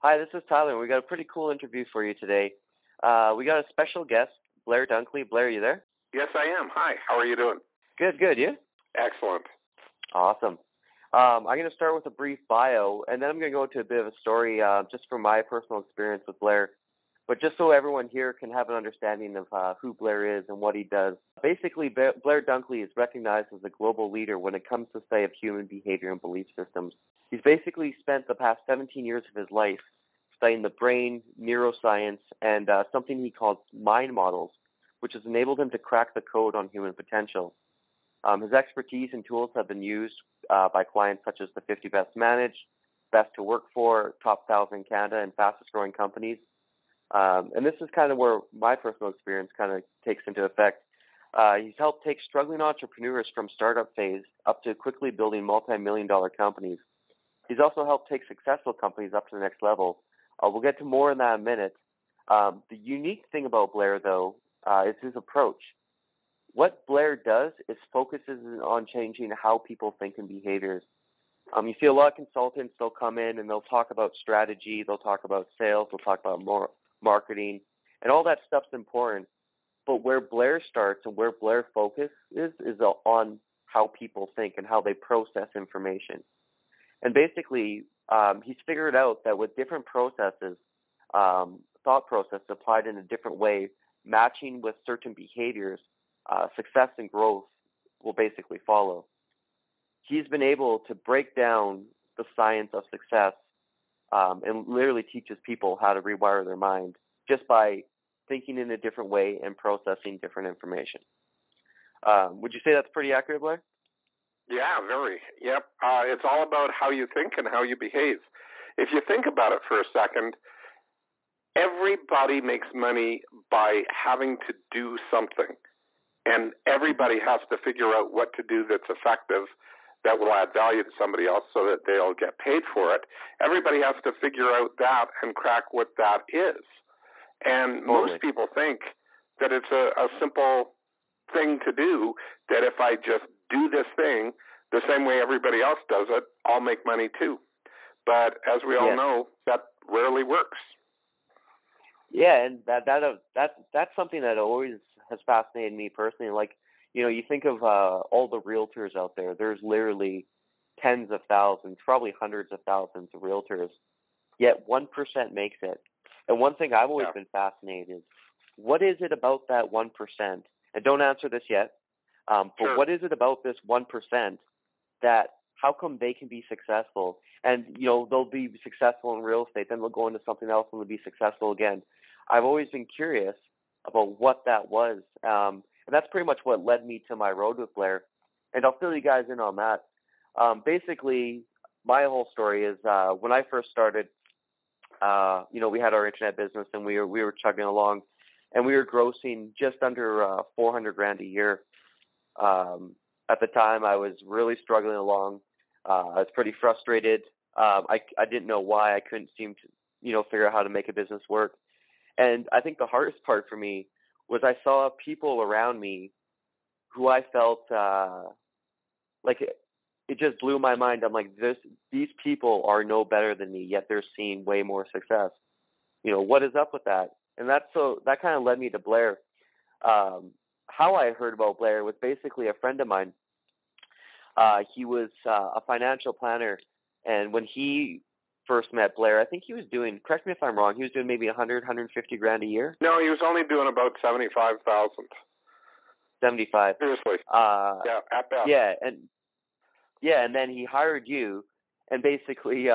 Hi, this is Tyler, and we got a pretty cool interview for you today. We got a special guest, Blair Dunkley. Blair, you there? Yes, I am. Hi. How are you doing? Good, good. You? Excellent. Awesome. I'm going to start with a brief bio, and then I'm going to go into a bit of a story just from my personal experience with Blair. But just so everyone here can have an understanding of who Blair is and what he does. Basically, Blair Dunkley is recognized as a global leader when it comes to study of human behavior and belief systems. He's basically spent the past 17 years of his life studying the brain, neuroscience, and something he calls mind models, which has enabled him to crack the code on human potential. His expertise and tools have been used by clients such as the 50 Best Managed, Best to Work For, Top 1,000 in Canada, and fastest growing companies. And this is kind of where my personal experience kind of takes into effect. He's helped take struggling entrepreneurs from startup phase up to quickly building multi-million-dollar companies. He's also helped take successful companies up to the next level. We'll get to more in that in a minute. The unique thing about Blair, though, is his approach. What Blair does is focuses on changing how people think and behaviors. You see a lot of consultants, they'll come in and they'll talk about strategy, they'll talk about sales, they'll talk about more marketing, and all that stuff's important. But where Blair starts and where Blair focus is on how people think and how they process information. And basically, he's figured out that with different processes, thought process applied in a different way, matching with certain behaviors, success and growth will basically follow. He's been able to break down the science of success and literally teaches people how to rewire their mind just by thinking in a different way and processing different information. Would you say that's pretty accurate, Blair? Yeah, very. Yep. It's all about how you think and how you behave. If you think about it for a second, everybody makes money by having to do something. And everybody has to figure out what to do that's effective, that will add value to somebody else so that they'll get paid for it. Everybody has to figure out that and crack what that is. And most people think that it's a simple thing to do, that if I just do this thing the same way everybody else does it, I'll make money too. But as we all know, that rarely works. Yeah, and that's something that always has fascinated me personally. Like, you think of all the realtors out there. There's literally tens of thousands, probably hundreds of thousands of realtors. Yet 1% makes it. And one thing I've always been fascinated is, what is it about that 1%? And don't answer this yet. But what is it about this 1% that how come they can be successful? And, they'll be successful in real estate, then they'll go into something else and they'll be successful again. I've always been curious about what that was. And that's pretty much what led me to my road with Blair. And I'll fill you guys in on that. Basically, my whole story is when I first started, we had our internet business and we were chugging along, and we were grossing just under $400,000 a year. At the time, I was really struggling along. I was pretty frustrated. I didn't know why I couldn't seem to, figure out how to make a business work. And I think the hardest part for me was I saw people around me who I felt like it just blew my mind. I'm like, these people are no better than me, yet they're seeing way more success. What is up with that? And that kind of led me to Blair. How I heard about Blair was basically a friend of mine. He was a financial planner, and when he first met Blair, I think he was doing, correct me if I'm wrong, he was doing maybe $150,000 a year? No, he was only doing about $75,000. 75. Seriously. At best. And then he hired you, and basically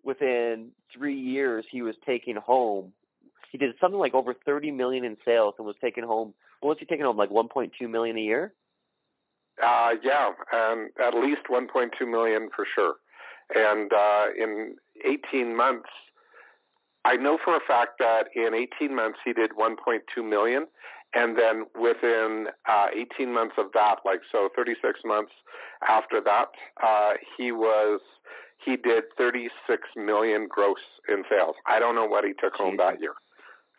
within 3 years he was taking home, he did something like over $30 million in sales and was taking home, what was he taking home, like $1.2 million a year? And at least $1.2 million for sure. And in 18 months, I know for a fact that in 18 months he did $1.2 million. And then within 18 months of that, 36 months after that, he did $36 million gross in sales. I don't know what he took home that year.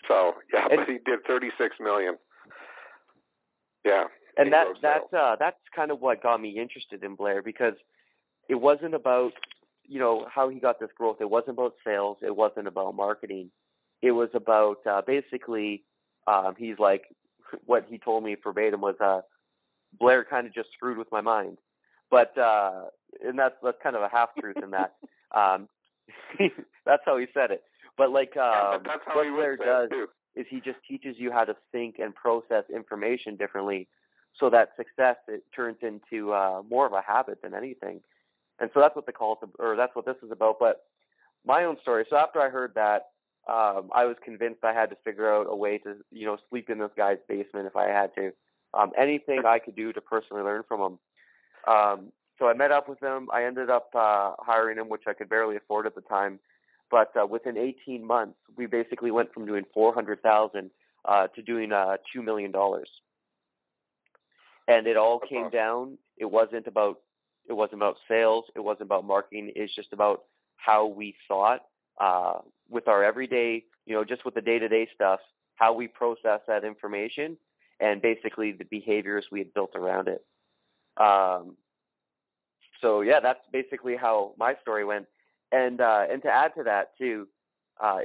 So, but he did $36 million. Yeah. And that's kind of what got me interested in Blair, because it wasn't about, how he got this growth. It wasn't about sales. It wasn't about marketing. It was about basically, he's like, what he told me verbatim was, Blair kind of just screwed with my mind. But, and that's kind of a half truth in that. That's how he said it. But like, but that's how what he Blair does too. is he just teaches you how to think and process information differently, so that success, it turns into more of a habit than anything. And so that's what that's what this is about. But my own story. So after I heard that, I was convinced I had to figure out a way to, sleep in this guy's basement if I had to. Anything I could do to personally learn from him. So I met up with him. I ended up hiring him, which I could barely afford at the time. But within 18 months, we basically went from doing $400,000 to doing $2 million. And it all came down. It wasn't about sales. It wasn't about marketing. It's just about how we thought with our everyday, just with the day-to-day stuff, how we process that information, and basically the behaviors we had built around it. So yeah, that's basically how my story went. And to add to that too,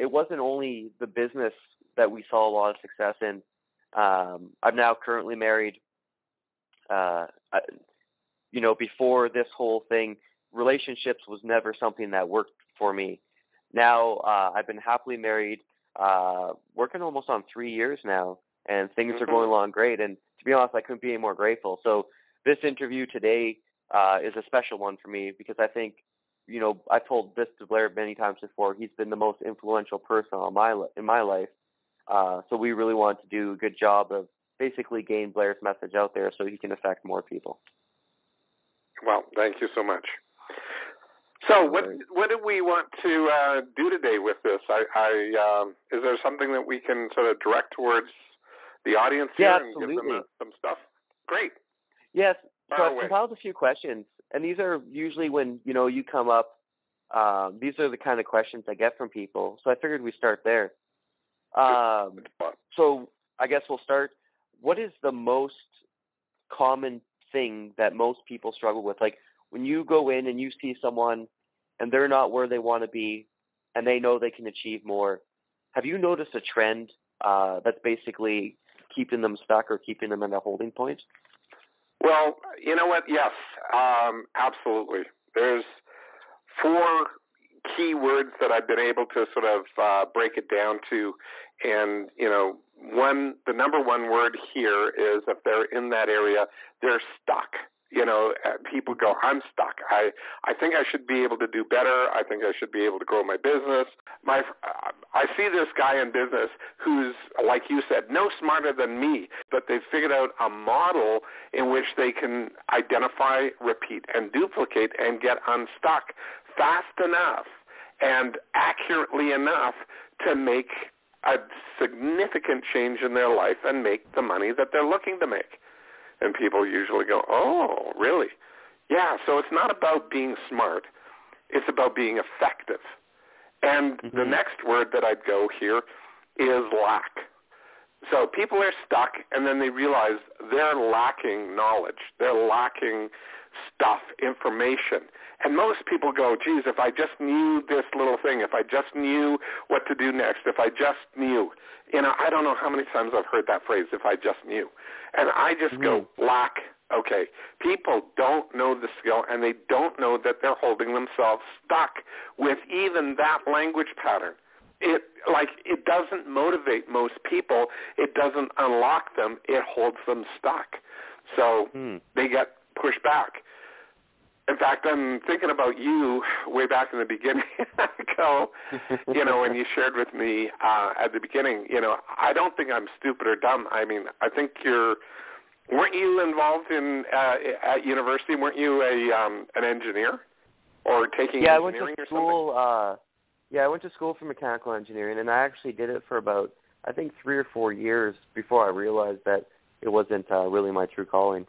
it wasn't only the business that we saw a lot of success in. I'm now currently married. Before this whole thing, relationships was never something that worked for me. Now I've been happily married, working almost on 3 years now, and things are going along great. And to be honest, I couldn't be any more grateful. So this interview today is a special one for me, because I think, I've told this to Blair many times before, he's been the most influential person in my life. So we really want to do a good job of basically getting Blair's message out there so he can affect more people. Well, thank you so much. So what do we want to do today with this? Is there something that we can sort of direct towards the audience here and give them some stuff? Great. Yes. So I've compiled a few questions, and these are usually when, you come up, these are the kind of questions I get from people. So I figured we start there. So I guess we'll start. What is the most common thing that most people struggle with? Like when you go in and you see someone and they're not where they want to be and they know they can achieve more, have you noticed a trend that's basically keeping them stuck or keeping them in a holding point? Well, you know what? Yes, absolutely. There's 4 key words that I've been able to sort of break it down to. And, the number one word here is if they're in that area, they're stuck. People go, I'm stuck. I think I should be able to do better. I think I should be able to grow my business. I see this guy in business who's, like you said, no smarter than me, but they've figured out a model in which they can identify, repeat, and duplicate and get unstuck fast enough and accurately enough to make a significant change in their life and make the money that they're looking to make. And people usually go, oh, really? Yeah, so it's not about being smart. It's about being effective. And the next word that I'd go here is lack. So people are stuck, and then they realize they're lacking knowledge. They're lacking stuff, information. And most people go, geez, if I just knew this little thing, if I just knew what to do next, if I just knew. I don't know how many times I've heard that phrase, if I just knew. And I just go, lack. Okay, people don't know the skill, and they don't know that they're holding themselves stuck with even that language pattern. It doesn't motivate most people. It doesn't unlock them. It holds them stuck. So they get pushed back. In fact, I'm thinking about you way back in the beginning. When you shared with me at the beginning, I don't think I'm stupid or dumb. I mean, I think weren't you involved in at university? Weren't you an engineer or taking engineering or something? I went to school for mechanical engineering, and I actually did it for about, I think, 3 or 4 years before I realized that it wasn't really my true calling.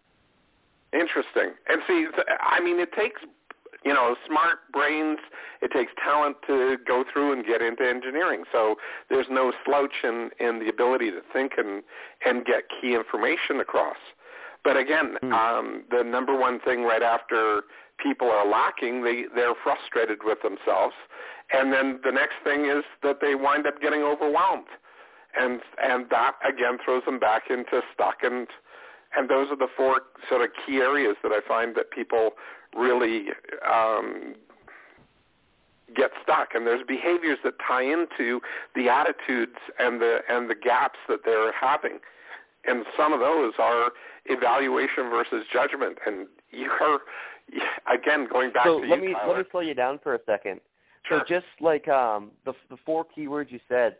Interesting. And see, I mean, it takes, smart brains, it takes talent to go through and get into engineering. So there's no slouch in the ability to think and get key information across. But again, the number one thing right after people are lacking, they're frustrated with themselves. And then the next thing is that they wind up getting overwhelmed. And that, again, throws them back into stuck. And those are the four sort of key areas that I find that people really get stuck. And there's behaviors that tie into the attitudes and the gaps that they're having. And some of those are evaluation versus judgment. And you're, again, going back to let me slow you down for a second. Sure. So just like the four keywords you said,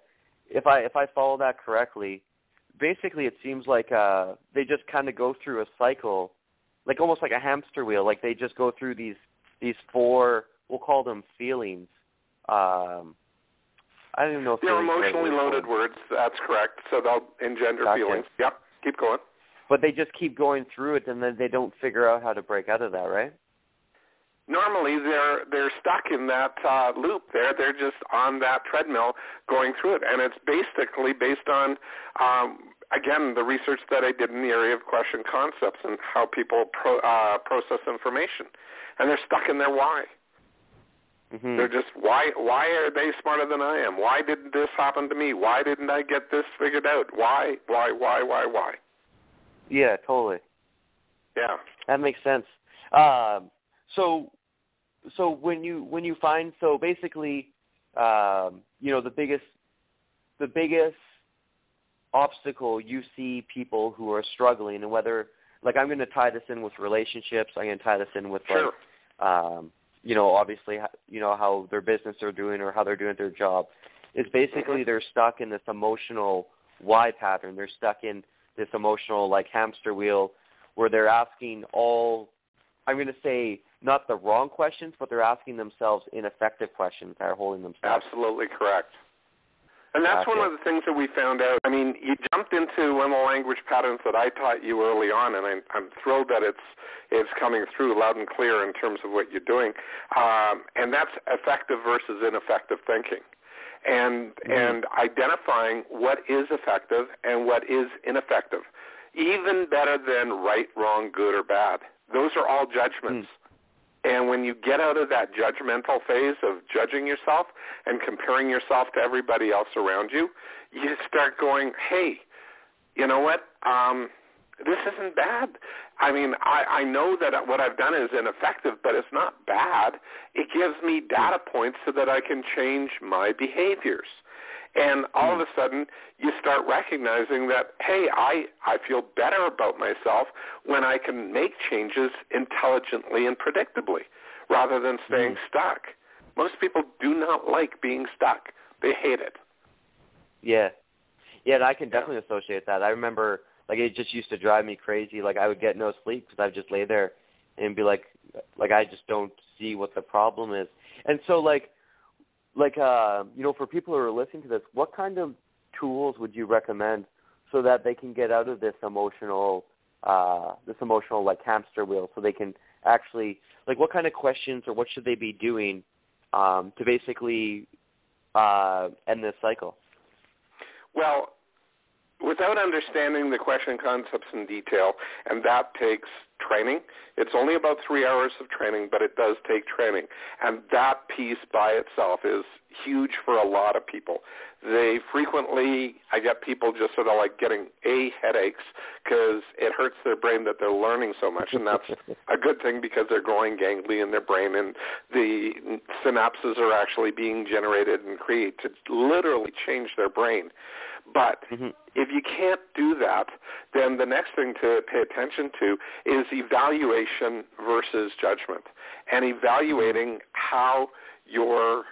if I follow that correctly, basically it seems like they just kind of go through a cycle, like almost like a hamster wheel. Like they just go through these four, we'll call them feelings. I don't even know if they're emotionally loaded words. That's correct. So they'll engender feelings. Yep. Keep going. But they just keep going through it, and then they don't figure out how to break out of that, right? Normally, they're stuck in that loop. They're just on that treadmill going through it, and it's basically based on, again, the research that I did in the area of question concepts and how people process information, and they're stuck in their why. Mm-hmm. They're just why are they smarter than I am? Why did this happen to me? Why didn't I get this figured out? Why? Yeah, totally. Yeah, that makes sense. So when you find, so basically, the biggest obstacle you see people who are struggling, and whether, like, I'm going to tie this in with relationships, I'm going to tie this in with sure. Obviously, how their business are doing or how they're doing their job, is basically they're stuck in this emotional why pattern. They're stuck in this emotional, like, hamster wheel where they're asking all, I'm going to say, not the wrong questions, but they're asking themselves ineffective questions that are holding them stuck. Absolutely correct. And that's one of the things that we found out. I mean, you jumped into one of the language patterns that I taught you early on, and I'm thrilled that it's coming through loud and clear in terms of what you're doing. And that's effective versus ineffective thinking. And identifying what is effective and what is ineffective. Even better than right, wrong, good, or bad. Those are all judgments. And when you get out of that judgmental phase of judging yourself and comparing yourself to everybody else around you, you start going, hey, you know what? This isn't bad. I mean, I know that what I've done is ineffective, but it's not bad. It gives me data points so that I can change my behaviors. And all of a sudden, you start recognizing that, hey, I feel better about myself when I can make changes intelligently and predictably rather than staying stuck. Most people do not like being stuck. They hate it. Yeah. Yeah, and I can definitely associate that. I remember, like, it just used to drive me crazy. Like, I would get no sleep because I would just lay there and be like, I just don't see what the problem is. And so, for people who are listening to this, what kind of tools would you recommend so that they can get out of this emotional like hamster wheel, so they can actually, like, what kind of questions or what should they be doing to basically end this cycle? Well, without understanding the question concepts in detail, and that takes training. It's only about 3 hours of training, but it does take training. And that piece by itself is huge for a lot of people. I get people just sort of like getting headaches because it hurts their brain that they're learning so much. And that's a good thing because they're growing ganglia in their brain and the synapses are actually being generated and created to literally change their brain. But if you can't do that, then the next thing to pay attention to is evaluation versus judgment, and evaluating how you're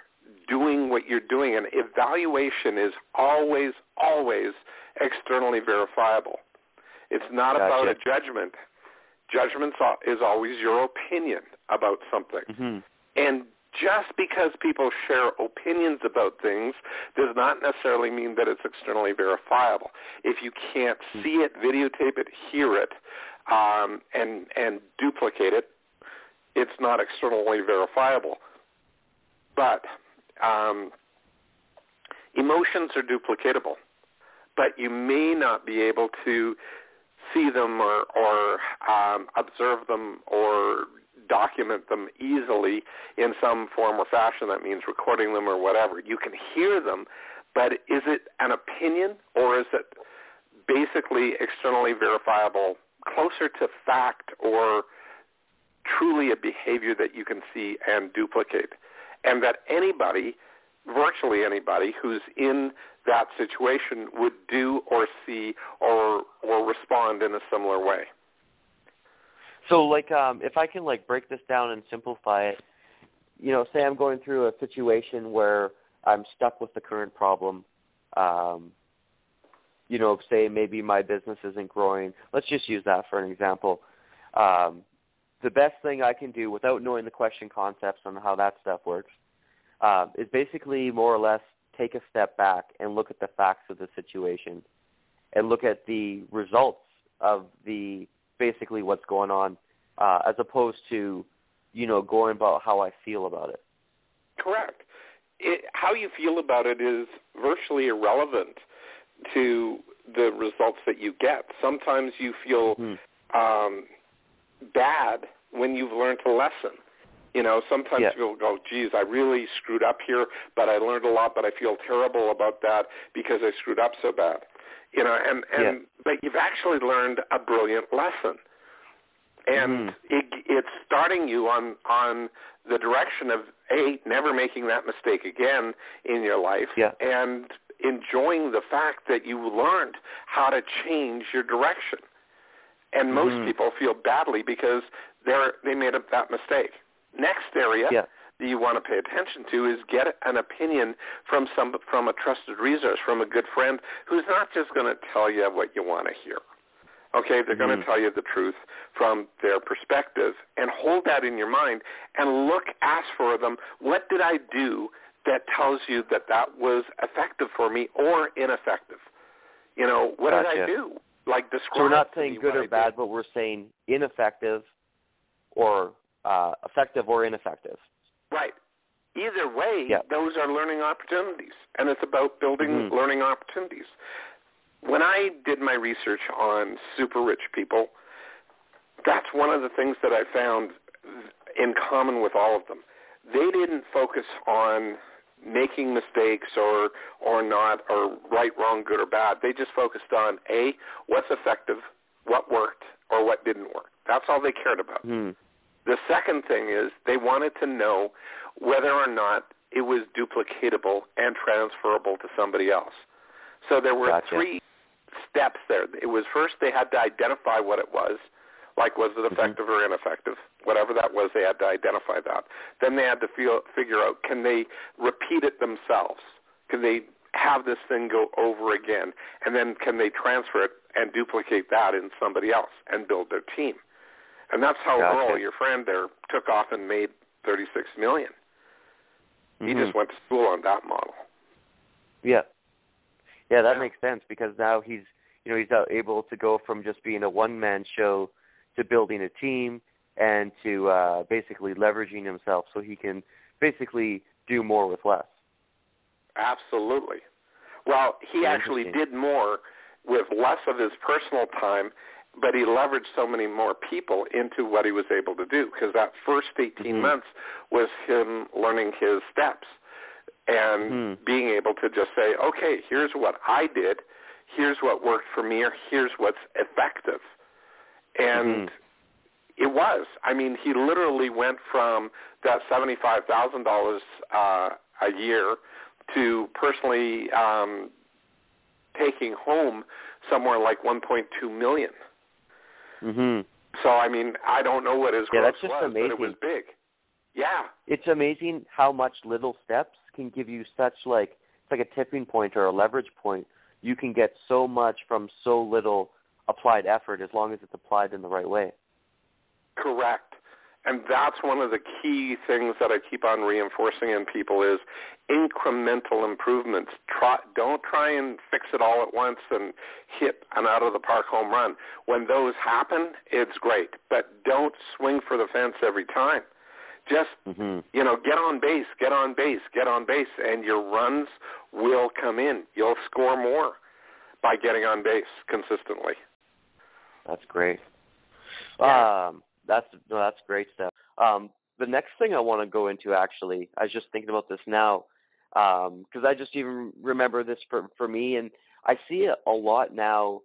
doing what you're doing. And evaluation is always, always externally verifiable. It's not about a judgment. Judgment is always your opinion about something. And just because people share opinions about things does not necessarily mean that it's externally verifiable. If you can't see it, videotape it, hear it, and duplicate it, it's not externally verifiable. But emotions are duplicatable, but you may not be able to see them or observe them or document them easily in some form or fashion. That means recording them or whatever. You can hear them, but is it an opinion or is it basically externally verifiable, closer to fact, or truly a behavior that you can see and duplicate? And that anybody, virtually anybody, who's in that situation would do or see or respond in a similar way. So, like, if I can, like, break this down and simplify it, you know, say I'm going through a situation where I'm stuck with the current problem. You know, say maybe my business isn't growing. Let's just use that for an example. The best thing I can do without knowing the question concepts and how that stuff works is basically more or less take a step back and look at the facts of the situation and look at the results of the basically what's going on as opposed to, you know, going about how I feel about it. Correct. How you feel about it is virtually irrelevant to the results that you get. Sometimes you feel bad when you've learned a lesson. You know, sometimes people go, geez, I really screwed up here, but I learned a lot, but I feel terrible about that because I screwed up so bad. You know, but you've actually learned a brilliant lesson. And it's starting you on the direction of, A, never making that mistake again in your life, and enjoying the fact that you learned how to change your direction. And most people feel badly because they made up that mistake. Next area that you want to pay attention to is get an opinion from a trusted resource, from a good friend who's not just going to tell you what you want to hear. Okay, they're going to tell you the truth from their perspective, and hold that in your mind and ask for them, what did I do that tells you that was effective for me or ineffective? You know, what did I do? Like, describe. So we're not saying good or bad, but we're saying ineffective or effective or ineffective. Right. Either way, those are learning opportunities, and it's about building learning opportunities. When I did my research on super rich people, that's one of the things that I found in common with all of them. They didn't focus on making mistakes or not, or right, wrong, good, or bad. They just focused on, A, what's effective, what worked, or what didn't work. That's all they cared about. The second thing is they wanted to know whether or not it was duplicatable and transferable to somebody else. So there were three steps there. It was first they had to identify what it was, like was it effective or ineffective. Whatever that was, they had to identify that. Then they had to figure out, can they repeat it themselves? Can they have this thing go over again? And then can they transfer it and duplicate that in somebody else and build their team? And that's how Earl, your friend there, took off and made $36 million. He just went to school on that model. Yeah, that makes sense, because now he's able to go from just being a one-man show to building a team and to basically leveraging himself so he can basically do more with less. Absolutely. Well, he actually did more with less of his personal time, but he leveraged so many more people into what he was able to do, because that first 18 months was him learning his steps and being able to just say, okay, here's what I did, here's what worked for me, or here's what's effective. And it was. I mean, he literally went from that $75,000 a year to personally taking home somewhere like $1.2 million. So, I mean, I don't know what his growth was, amazing. But it was big. Yeah. It's amazing how much little steps can give you such, like, it's like a tipping point or a leverage point. You can get so much from so little applied effort as long as it's applied in the right way. Correct. And that's one of the key things that I keep on reinforcing in people is incremental improvements. Don't try and fix it all at once and hit an out-of-the-park home run. When those happen, it's great. But don't swing for the fence every time. Just, get on base, get on base, get on base, and your runs will come in. You'll score more by getting on base consistently. That's great. Yeah. That's great stuff. The next thing I want to go into, actually, I was just thinking about this now, because I just even remember this for me, and I see it a lot now,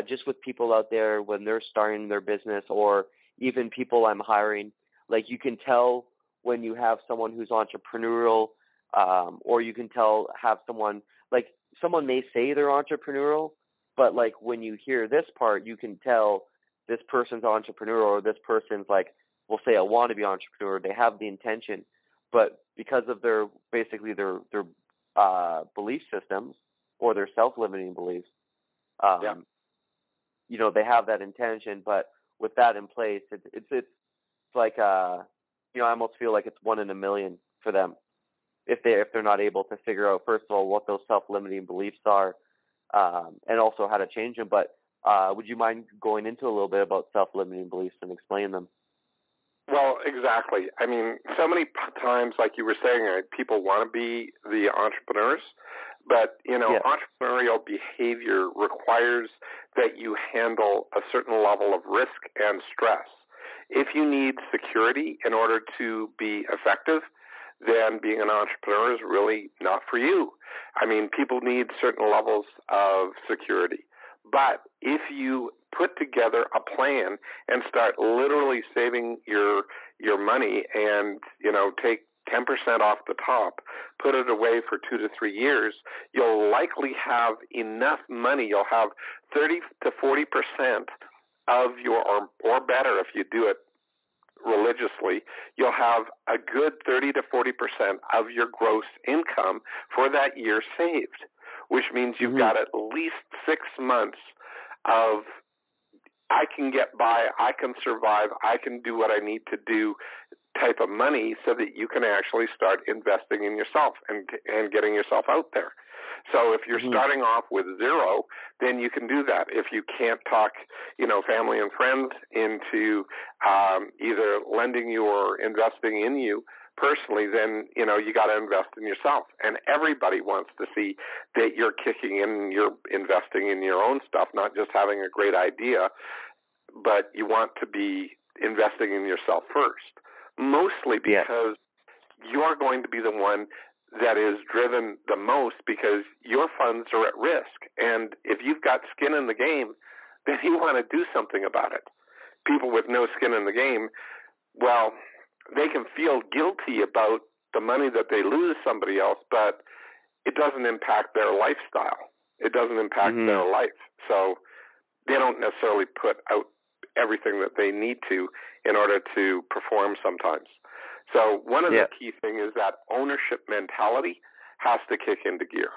just with people out there when they're starting their business, or even people I'm hiring. Like, you can tell when you have someone who's entrepreneurial, or you can have someone, like, someone may say they're entrepreneurial, but like when you hear this part, you can tell this person's entrepreneurial, or this person's, like, we'll say a wannabe entrepreneur. They have the intention, but because of their belief systems or their self-limiting beliefs, Yeah. they have that intention, but with that in place, it's like I almost feel like it's 1 in a million for them if they're not able to figure out, first of all, what those self-limiting beliefs are, and also how to change them. But would you mind going into a little bit about self-limiting beliefs and explain them? Well, exactly. I mean, so many times, like you were saying, people want to be the entrepreneurs, but, entrepreneurial behavior requires that you handle a certain level of risk and stress. If you need security in order to be effective, then being an entrepreneur is really not for you. I mean, people need certain levels of security. But if you put together a plan and start literally saving your money and, take 10% off the top, put it away for 2 to 3 years, you'll likely have enough money. You'll have 30 to 40% of your, or better if you do it religiously, you'll have a good 30 to 40% of your gross income for that year saved, which means you've got at least 6 months of, I can get by, I can survive, I can do what I need to do type of money, so that you can actually start investing in yourself and getting yourself out there. So if you're starting off with zero, then you can do that. If you can't talk, family and friends into either lending you or investing in you personally, then, you got to invest in yourself. And everybody wants to see that you're kicking in, you're investing in your own stuff, not just having a great idea, but you want to be investing in yourself first, mostly because you're going to be the one that is driven the most, because your funds are at risk. And if you've got skin in the game, then you want to do something about it. People with no skin in the game, well, they can feel guilty about the money that they lose somebody else, but it doesn't impact their lifestyle. It doesn't impact their life. So they don't necessarily put out everything that they need to in order to perform sometimes. So one of the key things is that ownership mentality has to kick into gear.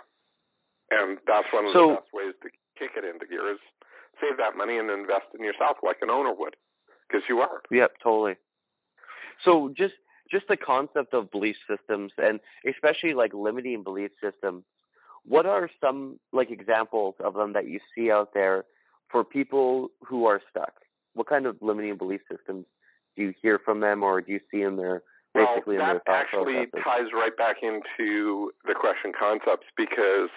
And that's one of the best ways to kick it into gear is save that money and invest in yourself like an owner would, because you are. Yep, totally. So just the concept of belief systems, and especially like limiting belief systems, what are some like examples of them that you see out there for people who are stuck? What kind of limiting belief systems do you hear from them, or do you see in their basically in their thought processes? Well, that actually ties right back into the question concepts, because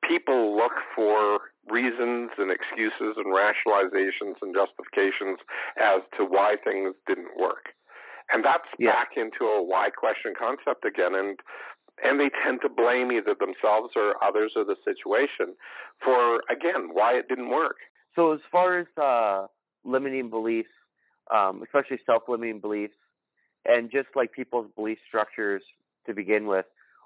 people look for reasons and excuses and rationalizations and justifications as to why things didn't work. And that's back into a why question concept again. And they tend to blame either themselves or others or the situation for, again, why it didn't work. So as far as limiting beliefs, especially self-limiting beliefs, and just like people's belief structures to begin with,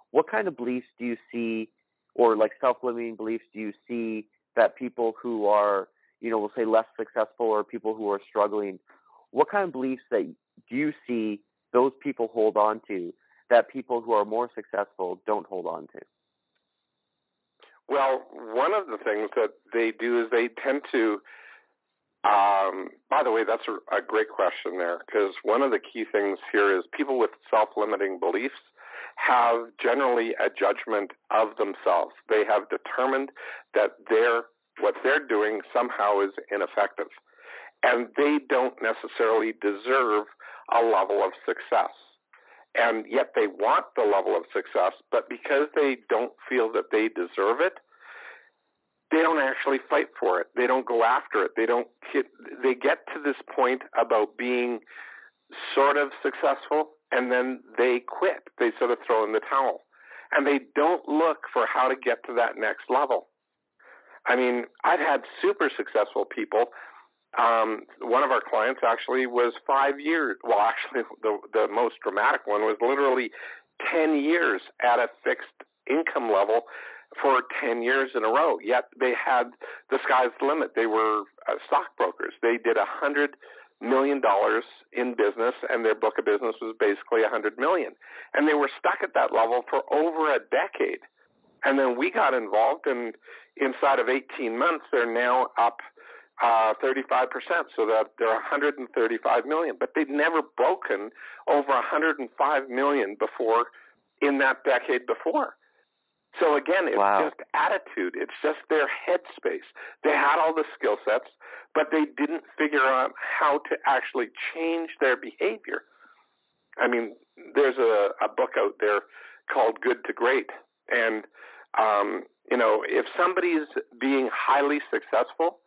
what kind of beliefs do you see, or like self-limiting beliefs do you see that people who are, we'll say less successful, or people who are struggling, what kind of beliefs that do you see those people hold on to that people who are more successful don't hold on to? Well, one of the things that they do is they tend to, by the way, that's a great question there, because one of the key things here is people with self-limiting beliefs have generally a judgment of themselves. They have determined that what they're doing somehow is ineffective, and they don't necessarily deserve a level of success. And yet they want the level of success, but because they don't feel that they deserve it, they don't actually fight for it. They don't go after it. They get to this point about being sort of successful, and then they quit. They sort of throw in the towel. And they don't look for how to get to that next level. I mean, I've had super successful people. One of our clients actually was 5 years. Well, actually, the most dramatic one was literally 10 years at a fixed income level for 10 years in a row. Yet they had the sky's the limit. They were stockbrokers. They did $100 million in business, and their book of business was basically $100 million. And they were stuck at that level for over a decade. And then we got involved, and inside of 18 months, they're now up 35%, so that they're $135 million. But they'd never broken over $105 million before in that decade before. So again, it's just attitude. It's just their headspace. They had all the skill sets, but they didn't figure out how to actually change their behavior. I mean, there's a book out there called Good to Great. And, if somebody's being highly successful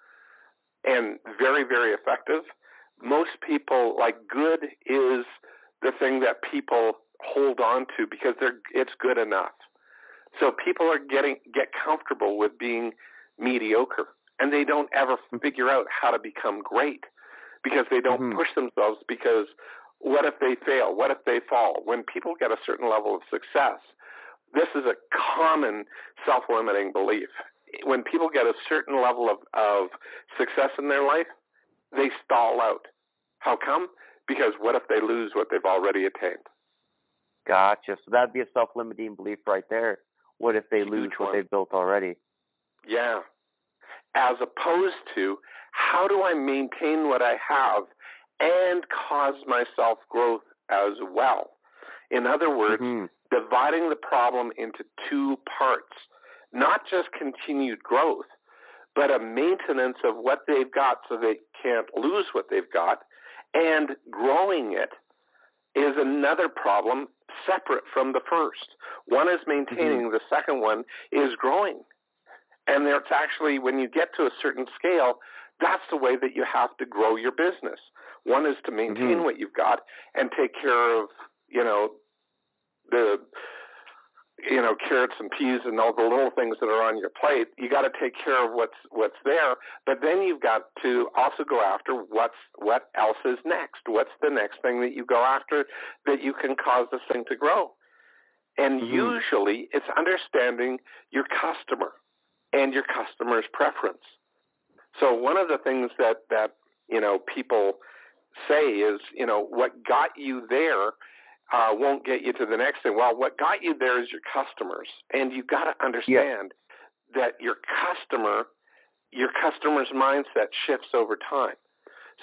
and very, very effective, most people, like, good is the thing that people hold on to because it's good enough. So people are get comfortable with being mediocre, and they don't ever figure out how to become great because they don't push themselves, because what if they fail? What if they fall? When people get a certain level of success, this is a common self-limiting belief. When people get a certain level of success in their life, they stall out. How come? Because what if they lose what they've already attained? Gotcha. So that'd be a self-limiting belief right there. What if they lose what they've built already? Yeah. As opposed to, how do I maintain what I have and cause myself growth as well? In other words, dividing the problem into two parts, not just continued growth, but a maintenance of what they've got so they can't lose what they've got, and growing it is another problem separate from the first. One is maintaining, the second one is growing. And it's actually, when you get to a certain scale, that's the way that you have to grow your business. One is to maintain what you've got and take care of, the carrots and peas and all the little things that are on your plate. You got to take care of what's there, but then you've got to also go after what else is next. What's the next thing that you go after that you can cause this thing to grow? And usually it's understanding your customer and your customer's preference. So one of the things that people say is, what got you there won't get you to the next thing. Well, what got you there is your customers, and you've got to understand that your customer's mindset shifts over time.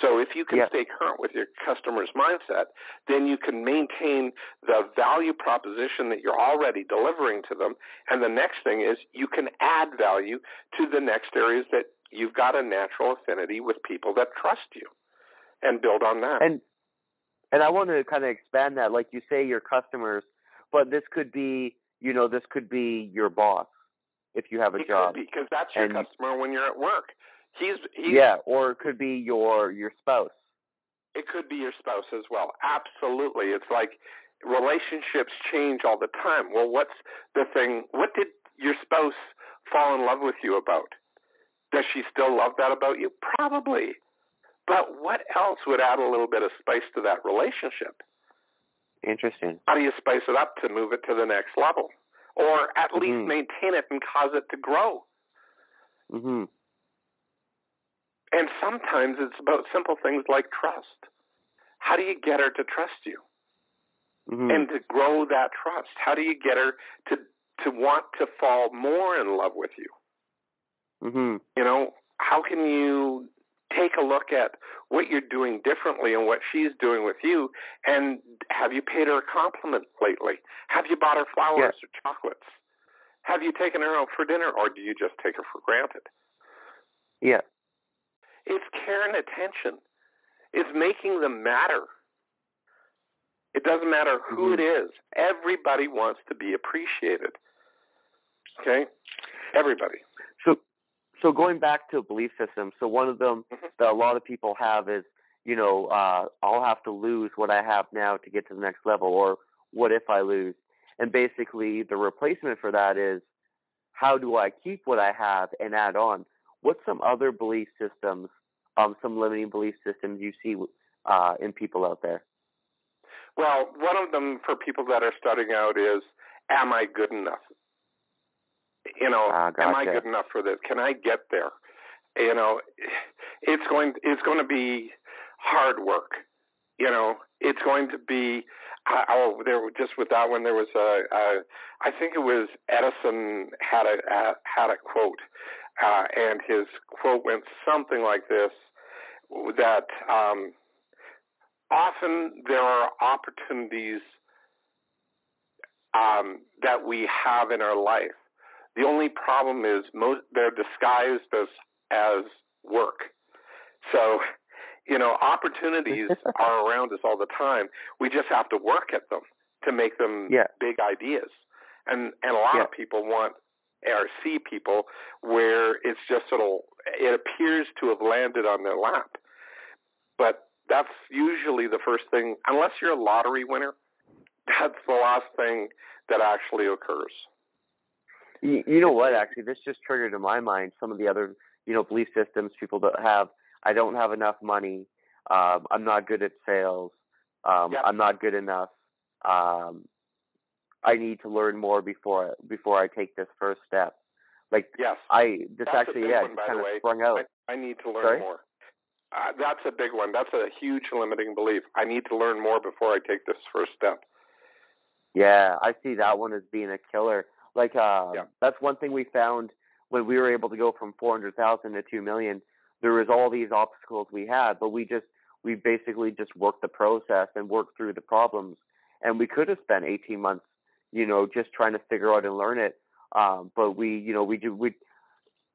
So if you can stay current with your customer's mindset, then you can maintain the value proposition that you're already delivering to them. And the next thing is you can add value to the next areas that you've got a natural affinity with people that trust you, and build on that. And I want to kind of expand that, like you say, your customers, but this could be, your boss if you have a job. It could be, because that's your customer when you're at work. Or it could be your spouse. It could be your spouse as well. Absolutely. It's like relationships change all the time. Well, what's the thing? What did your spouse fall in love with you about? Does she still love that about you? Probably. But what else would add a little bit of spice to that relationship? Interesting. How do you spice it up to move it to the next level? Or at least maintain it and cause it to grow? And sometimes it's about simple things like trust. How do you get her to trust you? And to grow that trust? How do you get her to want to fall more in love with you? How can you take a look at what you're doing differently and what she's doing with you, and have you paid her a compliment lately? Have you bought her flowers or chocolates? Have you taken her out for dinner, or do you just take her for granted? Yeah. It's care and attention. It's making them matter. It doesn't matter who it is. Everybody wants to be appreciated. Okay? Everybody. So going back to belief systems, so one of them that a lot of people have is, I'll have to lose what I have now to get to the next level, or what if I lose? And basically the replacement for that is, how do I keep what I have and add on? What's some other belief systems, some limiting belief systems you see in people out there? Well, one of them for people that are starting out is, am I good enough? Gotcha. Am I good enough for this? Can I get there? It's going to be hard work. It's going to be. Just with that one, there was I think it was Edison had a quote, and his quote went something like this: that often there are opportunities that we have in our life. The only problem is they're disguised as work. So, opportunities are around us all the time. We just have to work at them to make them big ideas. And a lot of people want or see people where it's just it appears to have landed on their lap. But that's usually the first thing, unless you're a lottery winner, that's the last thing that actually occurs. You know what, actually, this just triggered in my mind some of the other, belief systems people that have. I don't have enough money. I'm not good at sales. I'm not good enough. I need to learn more before I take this first step. Like, yes, this that's actually, one, kind of sprung out. I need to learn more. That's a big one. That's a huge limiting belief. I need to learn more before I take this first step. Yeah, I see that one as being a killer. Like, that's one thing we found when we were able to go from 400,000 to 2 million. There was all these obstacles we had, but we basically just worked the process and worked through the problems. And we could have spent 18 months, just trying to figure out and learn it. But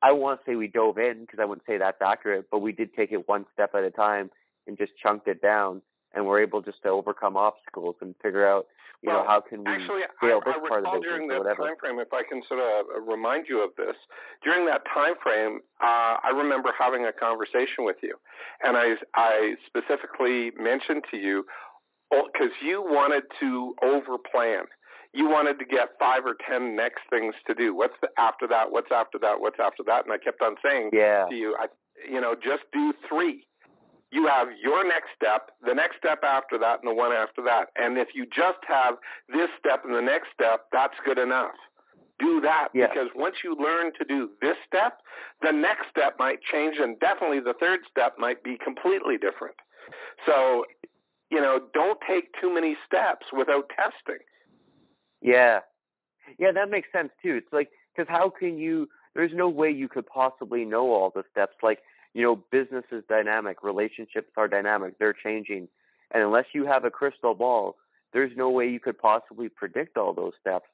I want to say we dove in, because I wouldn't say that's accurate, but we did take it one step at a time and just chunked it down, and we're able just to overcome obstacles and figure out, how can we scale this part of the business during or that whatever. time frame, if I can sort of remind you of this, during that time frame, I remember having a conversation with you, and I specifically mentioned to you, because you wanted to overplan. You wanted to get 5 or 10 next things to do. What's after that? What's after that? What's after that? And I kept on saying to you, just do 3. You have your next step, the next step after that, and the one after that. And if you just have this step and the next step, that's good enough. Do that, because once you learn to do this step, the next step might change, and definitely the third step might be completely different. So, don't take too many steps without testing. Yeah, that makes sense too. It's like, because how can you? There's no way you could possibly know all the steps. Like, business is dynamic, relationships are dynamic, they're changing, and unless you have a crystal ball, there's no way you could possibly predict all those steps.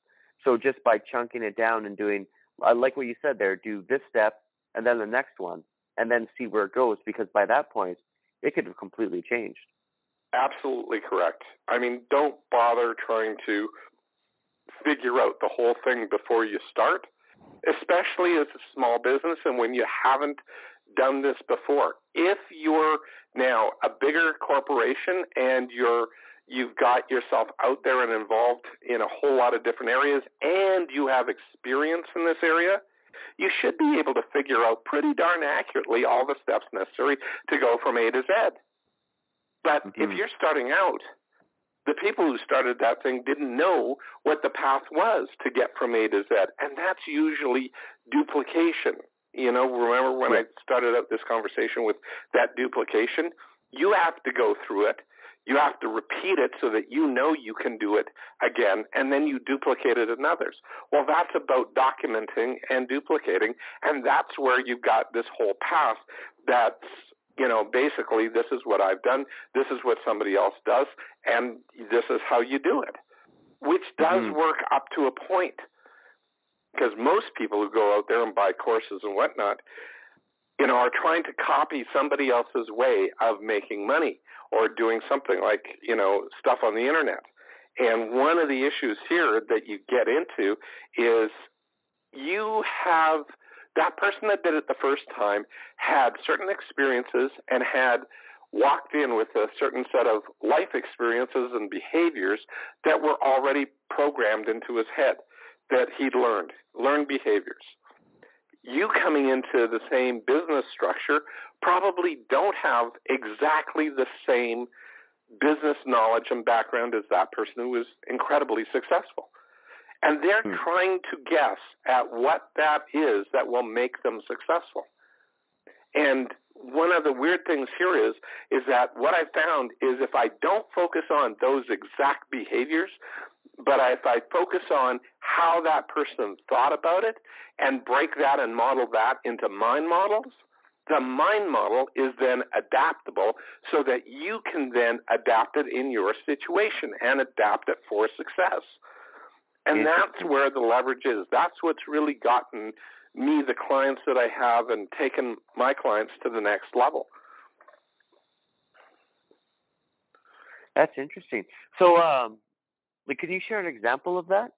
So just by chunking it down and doing, I like what you said there, do this step and then the next one, and then see where it goes, because by that point, it could have completely changed. Absolutely correct. I mean, don't bother trying to figure out the whole thing before you start, especially as a small business and when you haven't done this before. If you're now a bigger corporation and you've got yourself out there and involved in a whole lot of different areas, and you have experience in this area, you should be able to figure out pretty darn accurately all the steps necessary to go from A to Z. But if you're starting out, the people who started that thing didn't know what the path was to get from A to Z, and that's usually duplication. Remember when I started out this conversation with that duplication? You have to go through it. You have to repeat it so that you can do it again, and then you duplicate it in others. Well, that's about documenting and duplicating, and that's where you've got this whole path that's, basically, this is what I've done, this is what somebody else does, and this is how you do it, which does work up to a point. Because most people who go out there and buy courses and whatnot, are trying to copy somebody else's way of making money or doing something like, stuff on the internet. And one of the issues here that you get into is you have That person that did it the first time had certain experiences and had walked in with a certain set of life experiences and behaviors that were already programmed into his head that he'd learned behaviors. You coming into the same business structure probably don't have exactly the same business knowledge and background as that person who was incredibly successful. And they're trying to guess at what that is that will make them successful. And one of the weird things here is that what I found is if I don't focus on those exact behaviors, but if I focus on how that person thought about it and break that and model that into mind models, the mind model is then adaptable so that you can then adapt it in your situation and adapt it for success. And that's where the leverage is. That's what's really gotten me the clients that I have and taken my clients to the next level. That's interesting. So, can you share an example of that?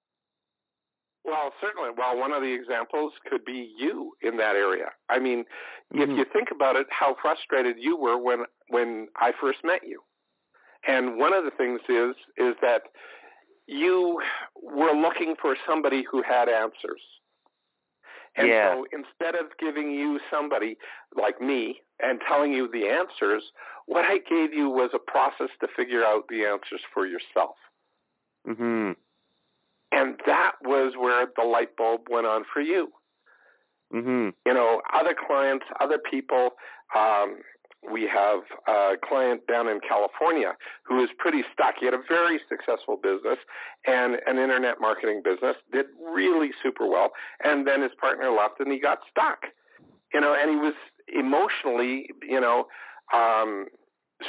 Well, certainly. Well, one of the examples could be you in that area. I mean, if you think about it, how frustrated you were when I first met you. And one of the things is that you were looking for somebody who had answers. And so instead of giving you somebody like me and telling you the answers, what I gave you was a process to figure out the answers for yourself. Mm-hmm. And that was where the light bulb went on for you. Mm-hmm. You know, other clients, other people, we have a client down in California who is pretty stuck. He had a very successful business and an internet marketing business, did really super well, and then his partner left and he got stuck. You know, and he was emotionally,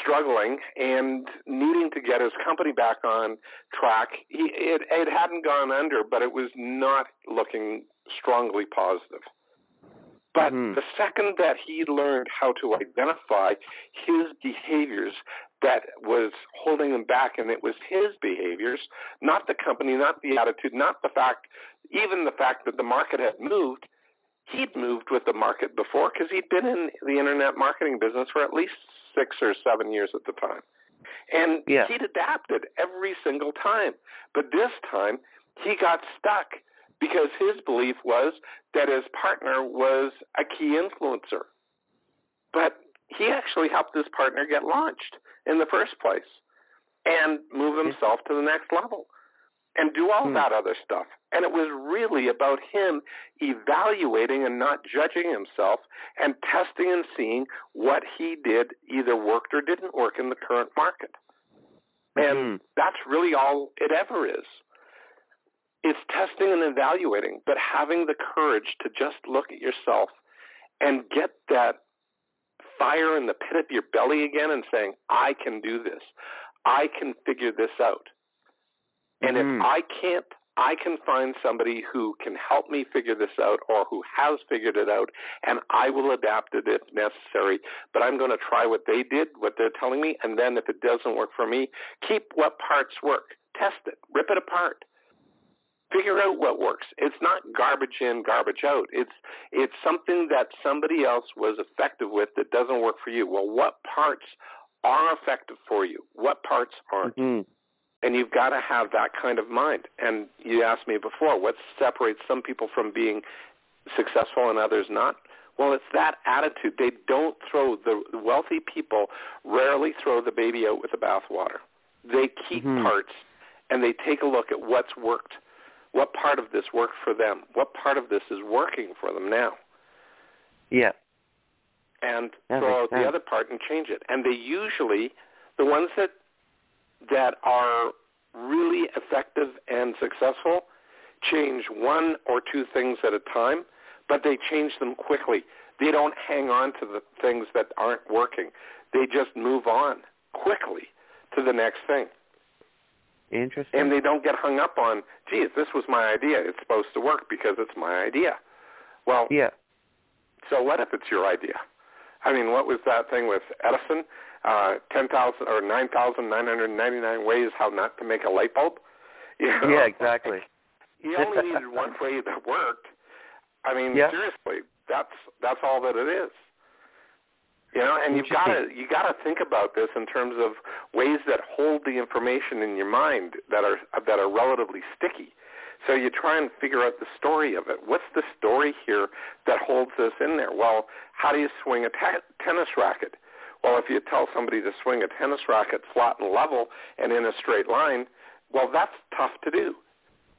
struggling and needing to get his company back on track. It hadn't gone under, but it was not looking strongly positive. But the second that he learned how to identify his behaviors that was holding him back, and it was his behaviors, not the company, not the attitude, not the fact, even the fact that the market had moved, he'd moved with the market before because he'd been in the internet marketing business for at least 6 or 7 years at the time. And he'd adapted every single time. But this time, he got stuck because his belief was that his partner was a key influencer. But he actually helped his partner get launched in the first place and move himself to the next level and do all that other stuff. And it was really about him evaluating and not judging himself and testing and seeing what he did either worked or didn't work in the current market. And that's really all it ever is. It's testing and evaluating, but having the courage to just look at yourself and get that fire in the pit of your belly again and saying, I can do this. I can figure this out. And if I can't, I can find somebody who can help me figure this out or who has figured it out, and I will adapt it if necessary. But I'm going to try what they did, what they're telling me, and then if it doesn't work for me, keep what parts work. Test it. Rip it apart. Figure out what works. It's not garbage in, garbage out. It's something that somebody else was effective with that doesn't work for you. Well, what parts are effective for you? What parts aren't? And you've got to have that kind of mind. And you asked me before, what separates some people from being successful and others not? Well, it's that attitude. They don't throw, the wealthy people rarely throw the baby out with the bathwater. They keep parts, and they take a look at what's worked. What part of this worked for them? What part of this is working for them now? Yeah. And throw out the other part and change it. And they usually, the ones that are really effective and successful change one or two things at a time, but they change them quickly. They don't hang on to the things that aren't working. They just move on quickly to the next thing. Interesting. And they don't get hung up on, geez, this was my idea. It's supposed to work because it's my idea. Well, so what if it's your idea? I mean, what was that thing with Edison? 10,000 or 9,999 ways how not to make a light bulb? You know? Yeah, exactly. He only needed one way that worked. I mean, seriously, That's all that it is. You know, and you gotta think about this in terms of ways that hold the information in your mind that are relatively sticky. So you try and figure out the story of it. What's the story here that holds this in there? Well, how do you swing a tennis racket? Well, if you tell somebody to swing a tennis racket flat and level and in a straight line, well, that's tough to do.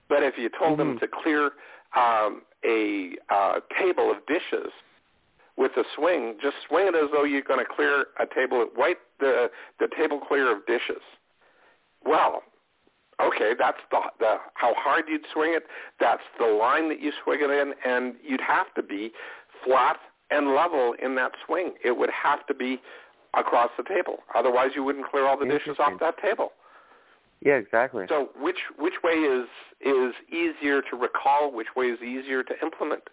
But if you told them to clear a table of dishes with a swing, just swing it as though you're going to clear a table, wipe the table clear of dishes. Well, okay, that's the how hard you'd swing it. That's the line that you swing it in, and you'd have to be flat and level in that swing. It would have to be across the table. Otherwise, you wouldn't clear all the dishes off that table. Yeah, exactly. So which way is easier to recall? Which way is easier to implement?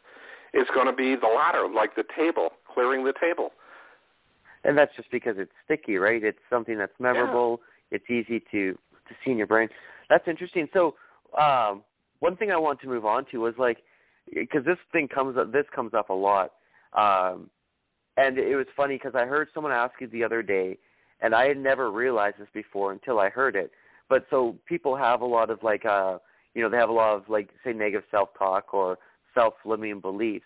It's going to be the latter, like the table, clearing the table. And that's just because it's sticky, right? It's something that's memorable. Yeah. It's easy to see in your brain. That's interesting. So one thing I want to move on to was like, because this comes up a lot, and it was funny because I heard someone ask it the other day, and I had never realized this before until I heard it. But so people have a lot of like, they have a lot of like, say, negative self-talk or self-limiting beliefs.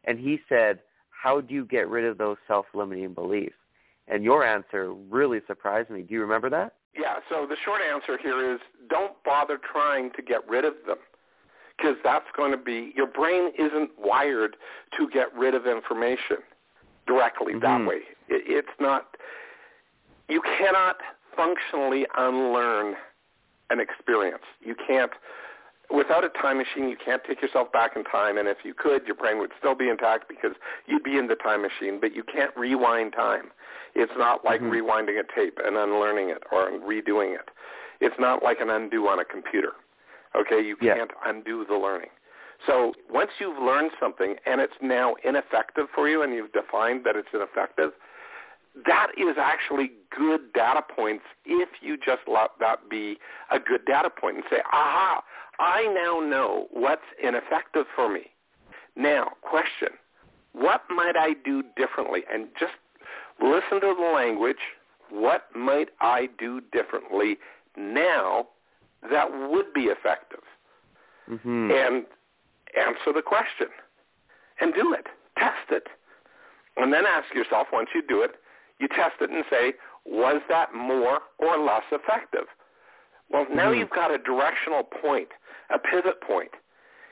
And he said, how do you get rid of those self-limiting beliefs? And your answer really surprised me. Do you remember that? Yeah, so the short answer here is don't bother trying to get rid of them, because that's going to be, your brain isn't wired to get rid of information directly that way. It's not, you cannot functionally unlearn an experience. You can't, without a time machine, you can't take yourself back in time, and if you could, your brain would still be intact because you'd be in the time machine, but you can't rewind time. It's not like rewinding a tape and unlearning it or redoing it. It's not like an undo on a computer. Okay, you can't undo the learning. So once you've learned something and it's now ineffective for you and you've defined that it's ineffective, that is actually good data points if you just let that be a good data point and say, aha, I now know what's ineffective for me. Now, question, what might I do differently? And just listen to the language. What might I do differently now that would be effective? And answer the question and do it. Test it. And then ask yourself, once you do it, you test it and say, was that more or less effective? Well, now you've got a directional point, a pivot point.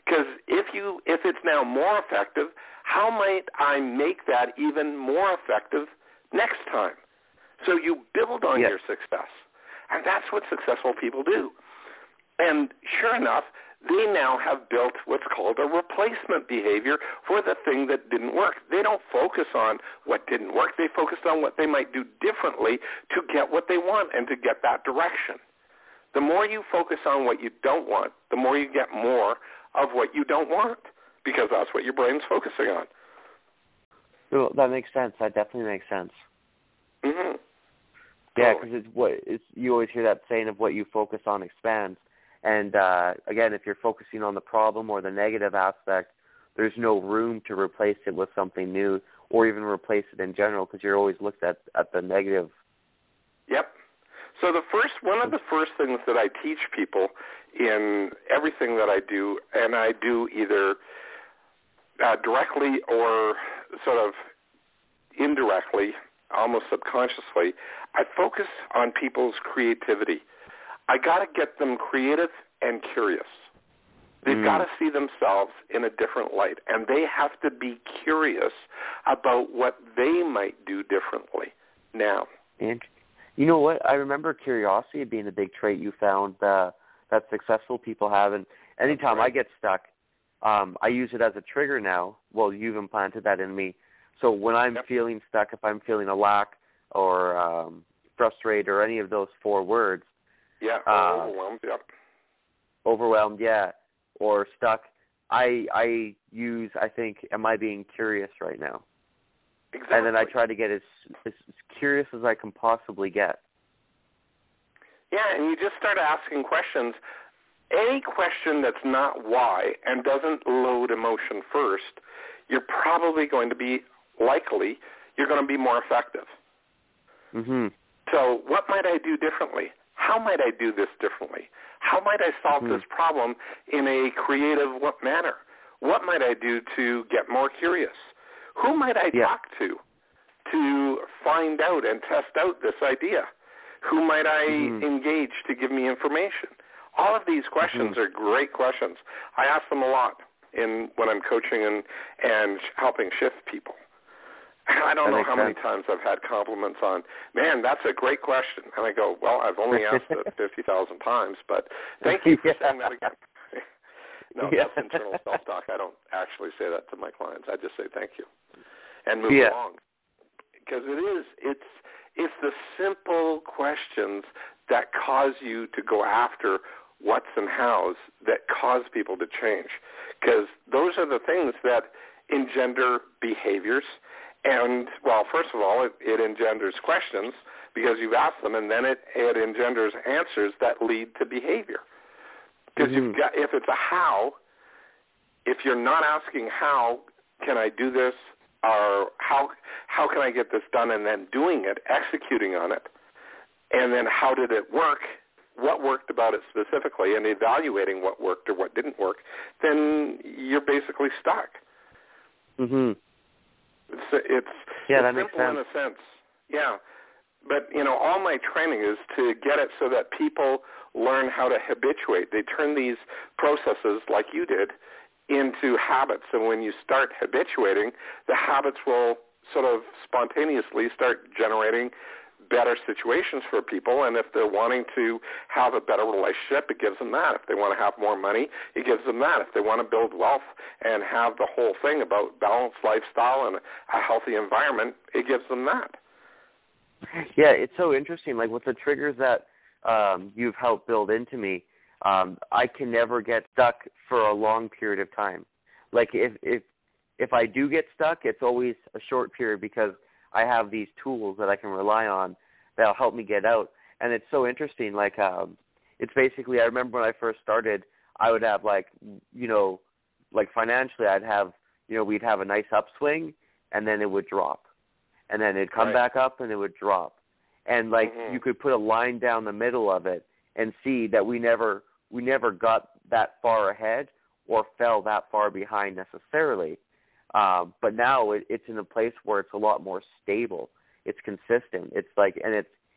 Because if it's now more effective, how might I make that even more effective next time? So you build on your success. And that's what successful people do. And sure enough, they now have built what's called a replacement behavior for the thing that didn't work. They don't focus on what didn't work. They focus on what they might do differently to get what they want and to get that direction. The more you focus on what you don't want, the more you get more of what you don't want, because that's what your brain's focusing on. Well, that makes sense. That definitely makes sense. Yeah, because you always hear that saying of what you focus on expands. And, again, if you're focusing on the problem or the negative aspect, there's no room to replace it with something new or even replace it in general because you're always looked at the negative. Yep. So one of the first things that I teach people in everything that I do, and I do either directly or sort of indirectly, almost subconsciously, I focus on people's creativity. I got to get them creative and curious. They've got to see themselves in a different light, and they have to be curious about what they might do differently now. And you know what? I remember curiosity being a big trait you found that successful people have, and anytime I get stuck, I use it as a trigger now. Well, you've implanted that in me. So when I'm feeling stuck, if I'm feeling a lack or frustrated or any of those four words, overwhelmed, or stuck, I use, I think, am I being curious right now? Exactly. And then I try to get as curious as I can possibly get. Yeah, and you just start asking questions. any question that's not why and doesn't load emotion first, you're probably going to be you're going to be more effective. Mm-hmm. So what might I do differently? How might I do this differently? How might I solve this problem in a creative manner? What might I do to get more curious? Who might I talk to find out and test out this idea? Who might I engage to give me information? All of these questions are great questions. I ask them a lot when I'm coaching and helping shift people. I don't know how many times I've had compliments on, man, that's a great question. And I go, well, I've only asked it 50,000 times, but thank you for saying that again. No, that's internal self-talk. I don't actually say that to my clients. I just say thank you and move along. Because it's the simple questions that cause you to go after what's and how's that cause people to change. Because those are the things that engender behaviors. And, well, first of all, it engenders questions because you've asked them, and then it engenders answers that lead to behavior. Because if it's a how, if you're not asking how can I do this, or how can I get this done, and then doing it, executing on it, and then how did it work, what worked about it specifically, and evaluating what worked or what didn't work, then you're basically stuck. Mm-hmm. It's that simple makes sense. in a sense. Yeah. But, all my training is to get it so that people learn how to habituate. They turn these processes, like you did, into habits. And when you start habituating, the habits will sort of spontaneously start generating better situations for people, and if they're wanting to have a better relationship, it gives them that. If they want to have more money, it gives them that. If they want to build wealth and have the whole thing about balanced lifestyle and a healthy environment, it gives them that. Yeah, it's so interesting. Like with the triggers that you've helped build into me, I can never get stuck for a long period of time. Like if I do get stuck, it's always a short period because I have these tools that I can rely on that'll help me get out. And it's so interesting. Like, it's basically, I remember when I first started, I would have like financially, I'd have, we'd have a nice upswing and then it would drop. And then it'd come back up and it would drop. And like, you could put a line down the middle of it and see that we never got that far ahead or fell that far behind necessarily. But now it's in a place where it's a lot more stable. It's consistent. It's like, and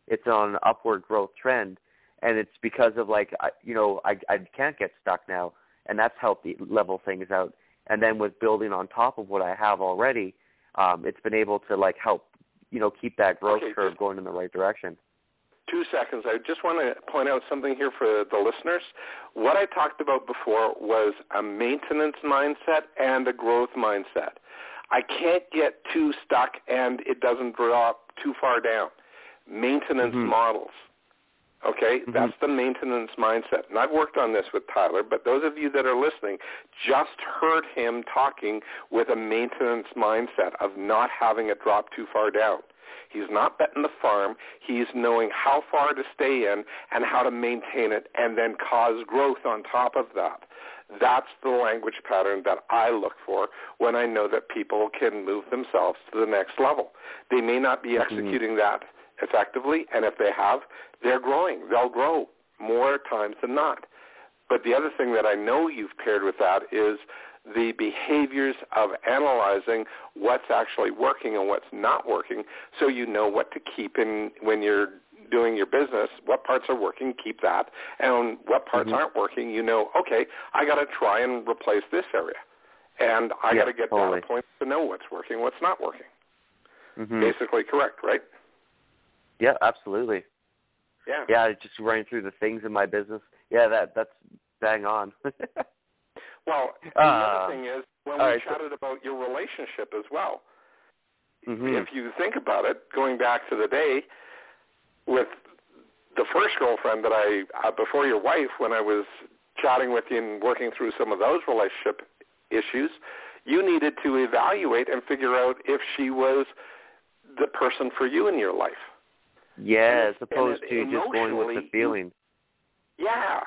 it's on an upward growth trend, and it's because of like, I can't get stuck now, and that's helped level things out. And then with building on top of what I have already, it's been able to like help, keep that growth curve going in the right direction. 2 seconds. I just want to point out something here for the listeners. What I talked about before was a maintenance mindset and a growth mindset. I can't get too stuck and it doesn't drop too far down. Maintenance models. Okay? That's the maintenance mindset. And I've worked on this with Tyler, but those of you that are listening just heard him talking with a maintenance mindset of not having it drop too far down. He's not betting the farm. He's knowing how far to stay in and how to maintain it and then cause growth on top of that. That's the language pattern that I look for when I know that people can move themselves to the next level. They may not be executing that effectively, and if they have, they're growing. They'll grow more times than not. But the other thing that I know you've paired with that is the behaviors of analyzing what's actually working and what's not working, so you know what to keep in when you're doing your business. What parts are working, keep that, and what parts aren't working, okay, I got to try and replace this area, and I got to get data points to know what's working, what's not working. Basically correct, right? Yeah, absolutely. Yeah, just running through the things in my business. Yeah, that's bang on. Well, the other thing is, when we chatted about your relationship as well, if you think about it, going back to the day with the first girlfriend that before your wife, when I was chatting with you and working through some of those relationship issues, you needed to evaluate and figure out if she was the person for you in your life. Yeah, as opposed to just going with the feeling. Yeah.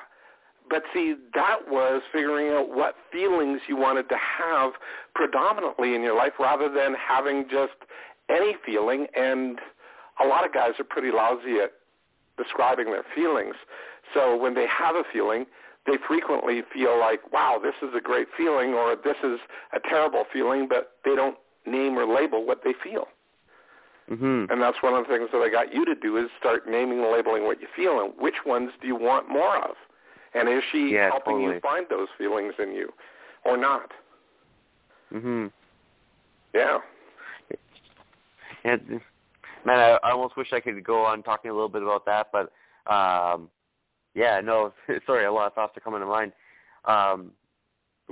But see, that was figuring out what feelings you wanted to have predominantly in your life rather than having just any feeling. And a lot of guys are pretty lousy at describing their feelings. So when they have a feeling, they frequently feel like, wow, this is a great feeling, or this is a terrible feeling, but they don't name or label what they feel. Mm-hmm. And that's one of the things that I got you to do is start naming and labeling what you feel and which ones do you want more of. And is she helping you find those feelings in you or not? Mm-hmm. Yeah. And, man, I almost wish I could go on talking a little bit about that, but yeah, no, sorry, a lot of thoughts are coming to mind.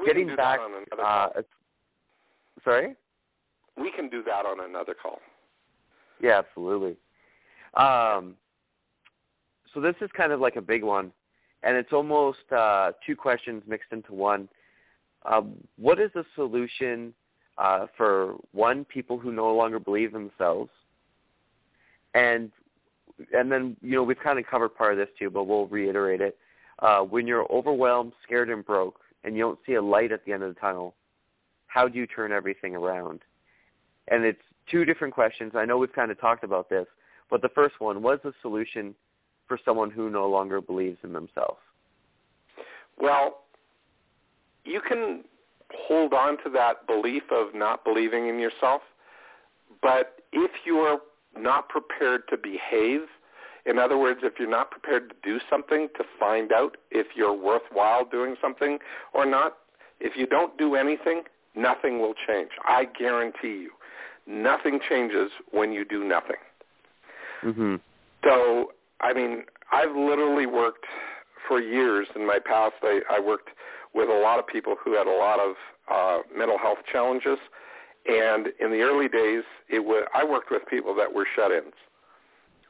Getting back, sorry? We can do that on another call. Yeah, absolutely. So this is kind of like a big one, and it's almost two questions mixed into one. What is the solution for, one, people who no longer believe themselves? And then, you know, we've kind of covered part of this too, but we'll reiterate it. When you're overwhelmed, scared, and broke, and you don't see a light at the end of the tunnel, how do you turn everything around? And it's two different questions. I know we've kind of talked about this, but the first one, what is the solution for someone who no longer believes in themselves? Well, you can hold on to that belief of not believing in yourself, but if you're not prepared to behave, in other words, if you're not prepared to do something to find out if you're worthwhile doing something or not, if you don't do anything, nothing will change. I guarantee you, nothing changes when you do nothing. Mm-hmm. So, I mean, I've literally worked for years in my past. I worked with a lot of people who had a lot of mental health challenges, and in the early days, I worked with people that were shut-ins.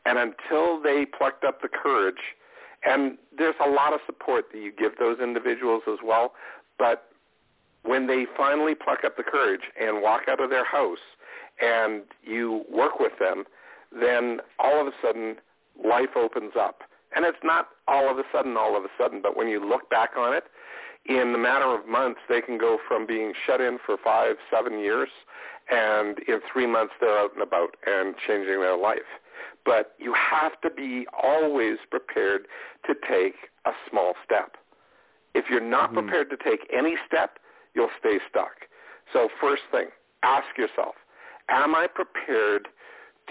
And until they plucked up the courage, and there's a lot of support that you give those individuals as well, but when they finally pluck up the courage and walk out of their house and you work with them, then all of a sudden life opens up. And it's not all of a sudden, but when you look back on it, in the matter of months, they can go from being shut in for 5-7 years, and in 3 months they're out and about and changing their life. But you have to be always prepared to take a small step. If you're not prepared to take any step, you'll stay stuck. So first thing, ask yourself, am I prepared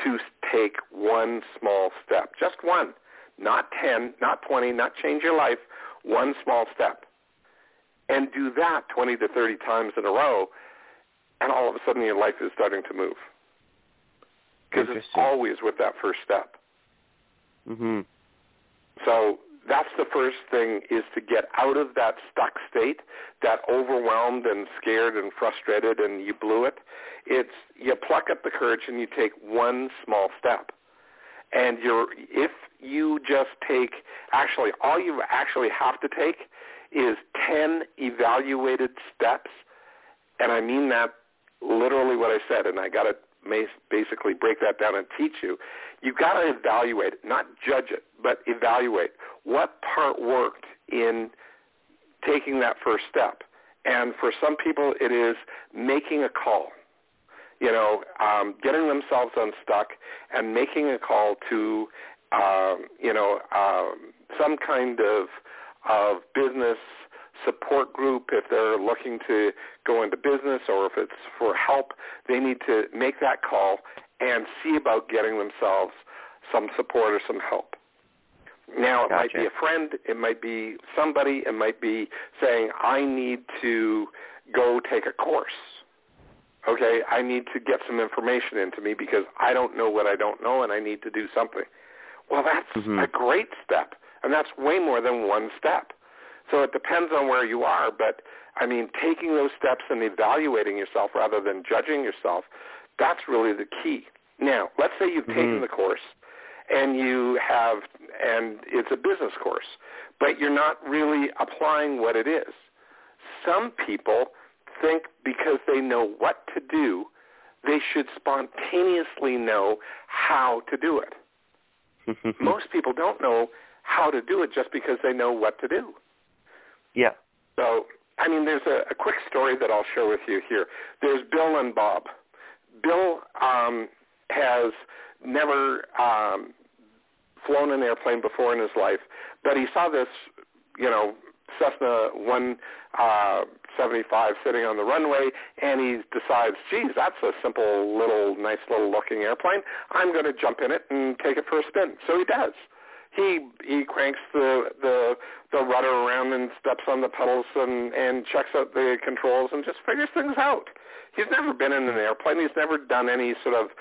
to take one small step? Just one. Not 10, not 20, not change your life, one small step. And do that 20 to 30 times in a row, and all of a sudden your life is starting to move. Because it's always with that first step. Mm-hmm. So that's the first thing, is to get out of that stuck state, that overwhelmed and scared and frustrated and you blew it. It's you pluck up the courage and you take one small step. And if you just take, actually, all you actually have to take is 10 evaluated steps, and I mean that literally what I said, and I got to basically break that down and teach you. You've got to evaluate it, not judge it, but evaluate what part worked in taking that first step. And for some people, it is making a call. Getting themselves unstuck and making a call to, some kind of business support group. If they're looking to go into business or if it's for help, they need to make that call and see about getting themselves some support or some help. Now, it might be a friend, it might be somebody, it might be saying, I need to go take a course. Okay, I need to get some information into me because I don't know what I don't know and I need to do something. Well, that's a great step, and that's way more than one step. So it depends on where you are, but, I mean, taking those steps and evaluating yourself rather than judging yourself, that's really the key. Now, let's say you've taken the course and it's a business course, but you're not really applying what it is. Some people think because they know what to do, they should spontaneously know how to do it. Most people don't know how to do it just because they know what to do. Yeah. So, I mean, there's a quick story that I'll share with you here. There's Bill and Bob. Bill has never flown an airplane before in his life, but he saw this, Cessna 175 sitting on the runway, and he decides, geez, that's a simple little, nice little looking airplane. I'm going to jump in it and take it for a spin. So he does. He cranks the rudder around and steps on the pedals and checks out the controls and just figures things out. He's never been in an airplane. He's never done any sort of,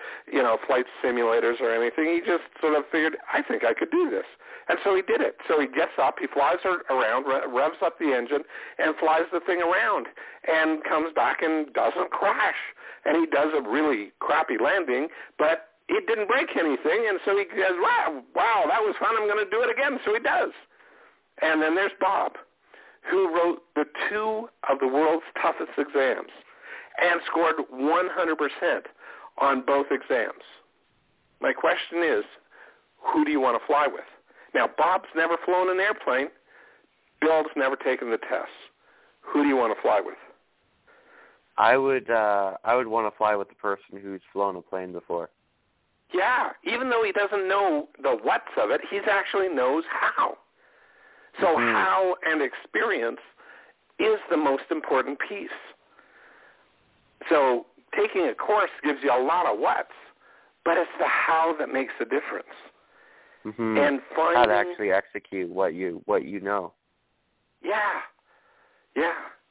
flight simulators or anything. He just sort of figured, I think I could do this. And so he did it. So he gets up, he flies around, revs up the engine, and flies the thing around and comes back and doesn't crash. And he does a really crappy landing, but it didn't break anything. And so he goes, wow, that was fun. I'm going to do it again. So he does. And then there's Bob, who wrote the two of the world's toughest exams and scored 100% on both exams. My question is, who do you want to fly with? Now, Bob's never flown an airplane. Bill's never taken the tests. Who do you want to fly with? I would want to fly with the person who's flown a plane before. Yeah, even though he doesn't know the what's of it, he actually knows how. So how and experience is the most important piece. So taking a course gives you a lot of what's, but it's the how that makes the difference. And finding how to actually execute what you know. Yeah,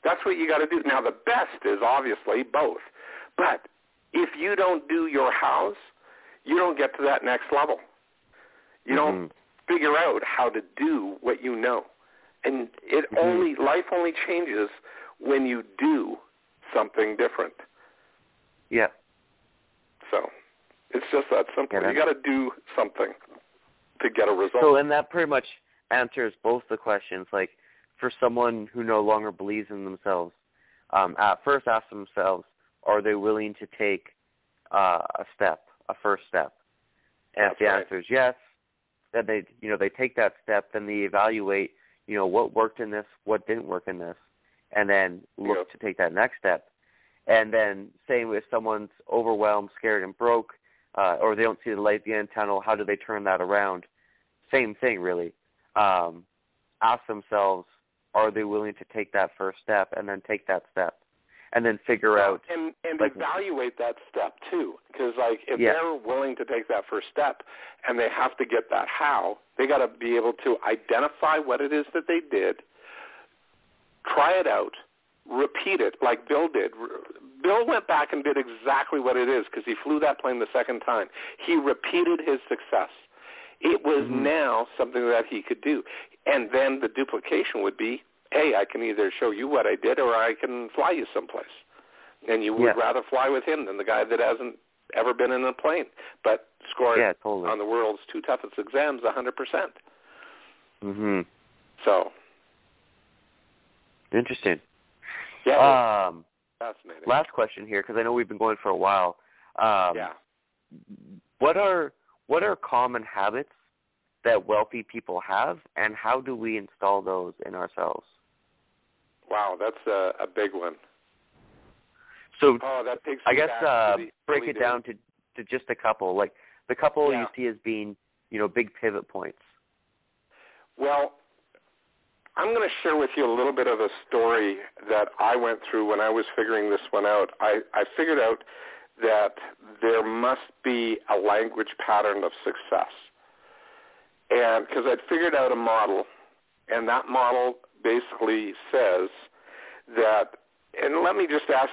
that's what you got to do. Now, the best is obviously both, but if you don't do your hows, you don't get to that next level. You don't figure out how to do what you know, and life only changes when you do something different. Yeah. So it's just that simple. You got to do something to get a result. So, and that pretty much answers both the questions. Like, for someone who no longer believes in themselves, at first ask themselves, are they willing to take a first step? And if the answer is yes, then they take that step, then they evaluate, what worked in this, what didn't work in this, and then look to take that next step. And then same if someone's overwhelmed, scared, and broke, or they don't see the light at the end of the tunnel, how do they turn that around? Same thing, really. Ask themselves, are they willing to take that first step, and then take that step, and then figure out. And evaluate that step, too, because, if they're willing to take that first step and they have to get that how, they got to be able to identify what it is that they did, try it out, repeat it like Bill did. Bill went back and did exactly what it is because he flew that plane the second time. He repeated his success. It was now something that he could do. And then the duplication would be, hey, I can either show you what I did or I can fly you someplace. And you would rather fly with him than the guy that hasn't ever been in a plane but scored on the world's two toughest exams 100%. So. Interesting. Yeah. Fascinating. Last question here, because I know we've been going for a while. What are common habits that wealthy people have, and how do we install those in ourselves? Wow, that's a big one. So that takes I guess break it down to just a couple. Like the couple you see as being, big pivot points. Well, I'm going to share with you a little bit of a story that I went through when I was figuring this one out. I figured out that there must be a language pattern of success. And because I'd figured out a model, and that model basically says that, and let me just ask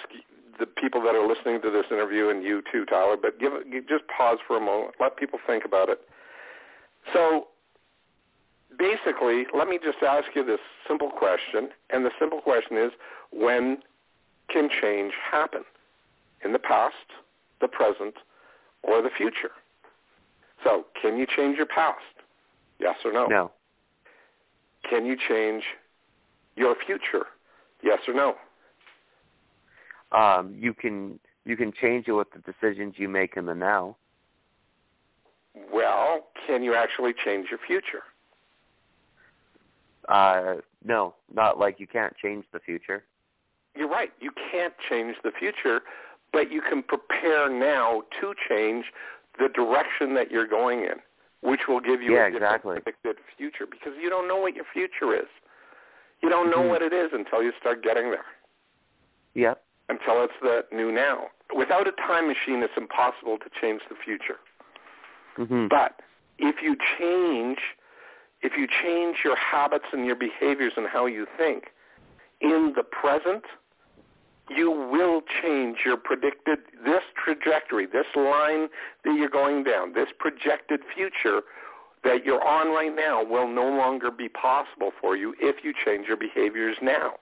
the people that are listening to this interview, and you too, Tyler, but just pause for a moment. Let people think about it. So basically, let me just ask you this simple question, and the simple question is, when can change happen? In the past, the present, or the future? So, can you change your past? Yes or no? No. Can you change your future? Yes or no? You can change it with the decisions you make in the now. Well, can you actually change your future? No, not like you can't change the future. You're right. You can't change the future, but you can prepare now to change the direction that you're going in, which will give you a different predicted future, because you don't know what your future is. You don't know what it is until you start getting there. Yep. Until it's the new now. Without a time machine, it's impossible to change the future. But if you change your habits and your behaviors and how you think in the present, you will change your predicted, this trajectory, this line that you're going down, this projected future that you're on right now will no longer be possible for you if you change your behaviors now.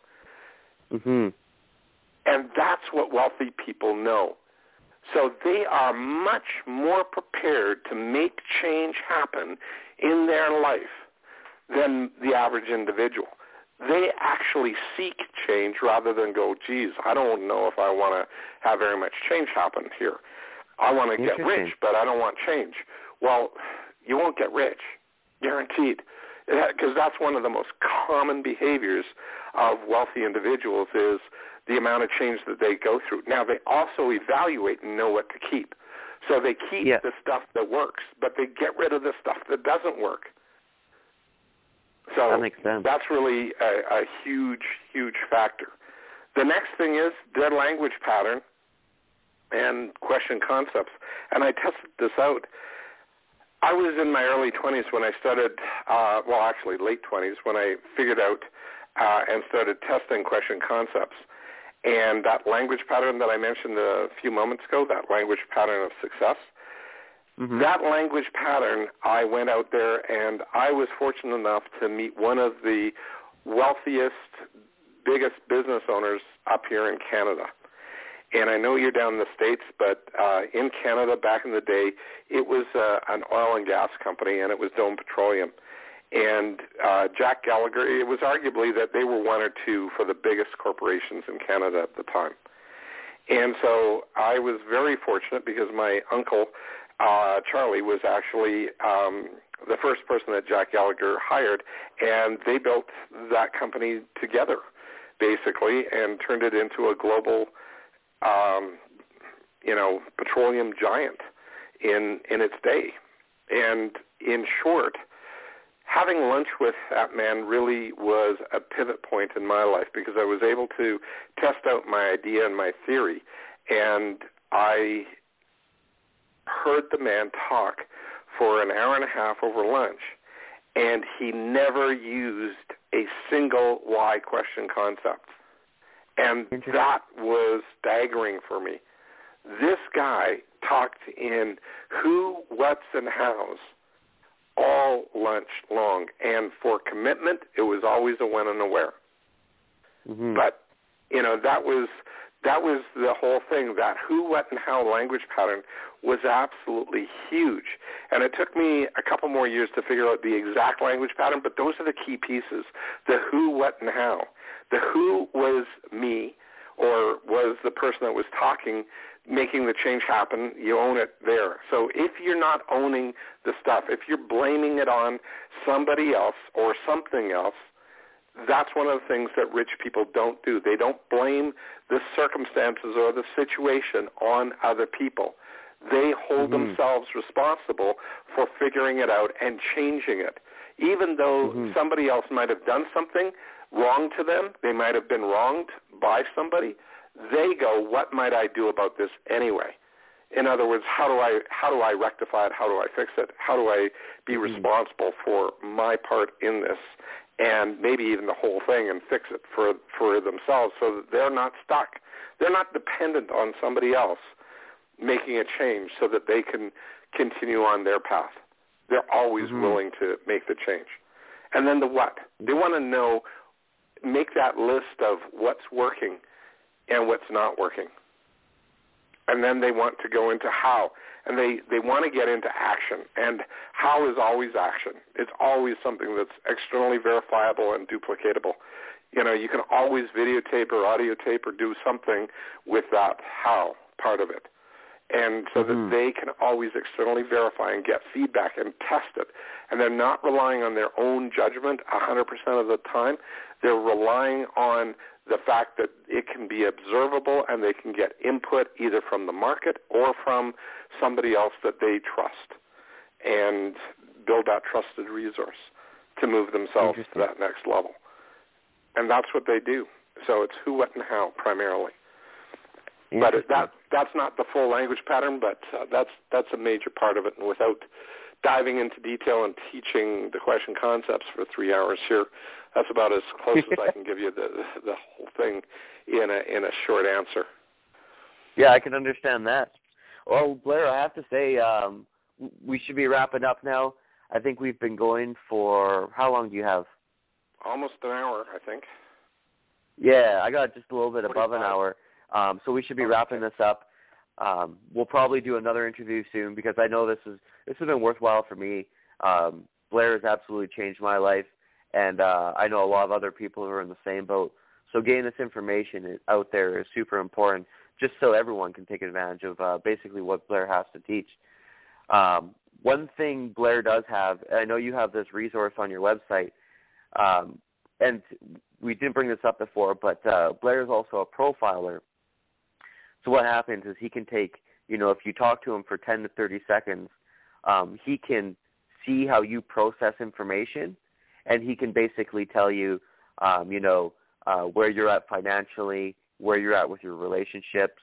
And that's what wealthy people know. So they are much more prepared to make change happen in their life than the average individual. They actually seek change rather than go, geez, I don't know if I want to have very much change happen here. I want to get rich, but I don't want change. Well, you won't get rich, guaranteed, because that's one of the most common behaviors of wealthy individuals is the amount of change that they go through. Now, they also evaluate and know what to keep. So they keep the stuff that works, but they get rid of the stuff that doesn't work. So that makes sense. That's really a huge, huge factor. The next thing is their language pattern and question concepts. And I tested this out. I was in my early 20s when I started, actually late 20s, when I figured out and started testing question concepts. And that language pattern that I mentioned a few moments ago, that language pattern of success, that language pattern, I went out there and I was fortunate enough to meet one of the wealthiest, biggest business owners up here in Canada. And I know you're down in the States, but in Canada back in the day, it was an oil and gas company, and it was Dome Petroleum. And Jack Gallagher, it was arguably that they were one or two for the biggest corporations in Canada at the time. And so I was very fortunate because my uncle, Charlie, was actually the first person that Jack Gallagher hired, and they built that company together, basically, and turned it into a global, petroleum giant in its day. And in short, having lunch with that man really was a pivot point in my life because I was able to test out my idea and my theory, and I heard the man talk for an hour and a half over lunch, and he never used a single why question concept. And that was staggering for me. This guy talked in who, what's, and hows all lunch long. And for commitment, it was always a when and a where. But, that was the whole thing. That who, what, and how language pattern was absolutely huge. And it took me a couple more years to figure out the exact language pattern, but those are the key pieces, the who, what, and how. The who was me, or was the person that was talking, making the change happen. You own it there. So if you're not owning the stuff, if you're blaming it on somebody else or something else, that's one of the things that rich people don't do. They don't blame the circumstances or the situation on other people. They hold themselves responsible for figuring it out and changing it. Even though somebody else might have done something wrong to them, they might have been wronged by somebody, they go, what might I do about this anyway? In other words, how do I rectify it? How do I fix it? How do I be responsible for my part in this, and maybe even the whole thing, and fix it for themselves so that they're not stuck. They're not dependent on somebody else making a change so that they can continue on their path. They're always willing to make the change. And then the what. They want to know, make that list of what's working and what's not working. And then they want to go into how. And they want to get into action. And how is always action. It's always something that's externally verifiable and duplicatable. You can always videotape or audio tape or do something with that how part of it. and so that they can always externally verify and get feedback and test it. And they're not relying on their own judgment 100% of the time. They're relying on the fact that it can be observable and they can get input either from the market or from somebody else that they trust, and build that trusted resource to move themselves to that next level. And that's what they do. So it's who, what, and how primarily. But that's not the full language pattern, but that's a major part of it. And without diving into detail and teaching the question concepts for 3 hours here, that's about as close as I can give you the whole thing in a short answer. Yeah, I can understand that. Well, Blair, I have to say we should be wrapping up now. I think we've been going for, how long do you have? Almost an hour, I think. Yeah, I got just a little bit above an hour. So we should be wrapping this up. We'll probably do another interview soon because I know this has been worthwhile for me. Blair has absolutely changed my life, and I know a lot of other people who are in the same boat. So getting this information out there is super important, just so everyone can take advantage of basically what Blair has to teach. One thing Blair does have, I know you have this resource on your website, and we didn't bring this up before, but Blair is also a profiler. So what happens is he can take, if you talk to him for 10 to 30 seconds, he can see how you process information, and he can basically tell you, where you're at financially, where you're at with your relationships,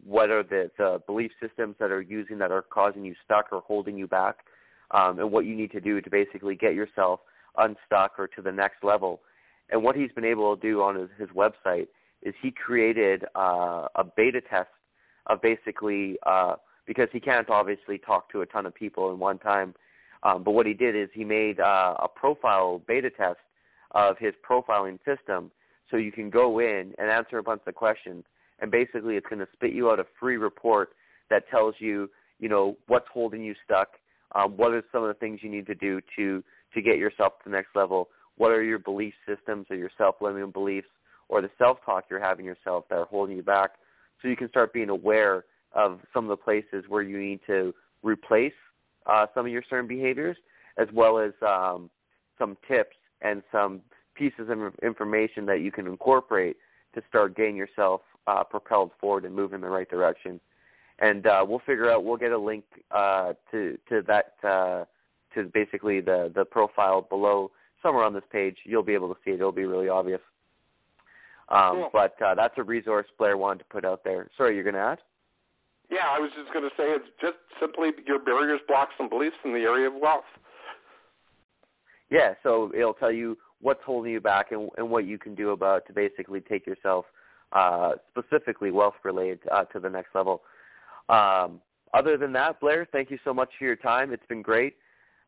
what are the belief systems that are causing you stuck or holding you back, and what you need to do to basically get yourself unstuck or to the next level. And what he's been able to do on his website is he created a beta test of basically, because he can't obviously talk to a ton of people in one time, but what he did is he made a profile beta test of his profiling system, so you can go in and answer a bunch of questions, and basically it's going to spit you out a free report that tells you, what's holding you stuck, what are some of the things you need to do to get yourself to the next level, what are your belief systems or your self-limiting beliefs or the self-talk you're having yourself that are holding you back, so you can start being aware of some of the places where you need to replace some of your certain behaviors, as well as some tips and some pieces of information that you can incorporate to start getting yourself propelled forward and move in the right direction. And we'll get a link to that, to basically the profile below, somewhere on this page. You'll be able to see it. It'll be really obvious. Cool. But that's a resource Blair wanted to put out there. Sorry, you're going to add? Yeah, I was just going to say it's just simply your barriers, blocks, and beliefs in the area of wealth. Yeah, so it'll tell you what's holding you back and what you can do about to basically take yourself, specifically wealth-related, to the next level. Other than that, Blair, thank you so much for your time. It's been great,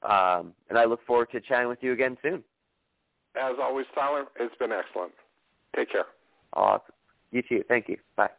and I look forward to chatting with you again soon. As always, Tyler, it's been excellent. Take care. Awesome. You too. Thank you. Bye.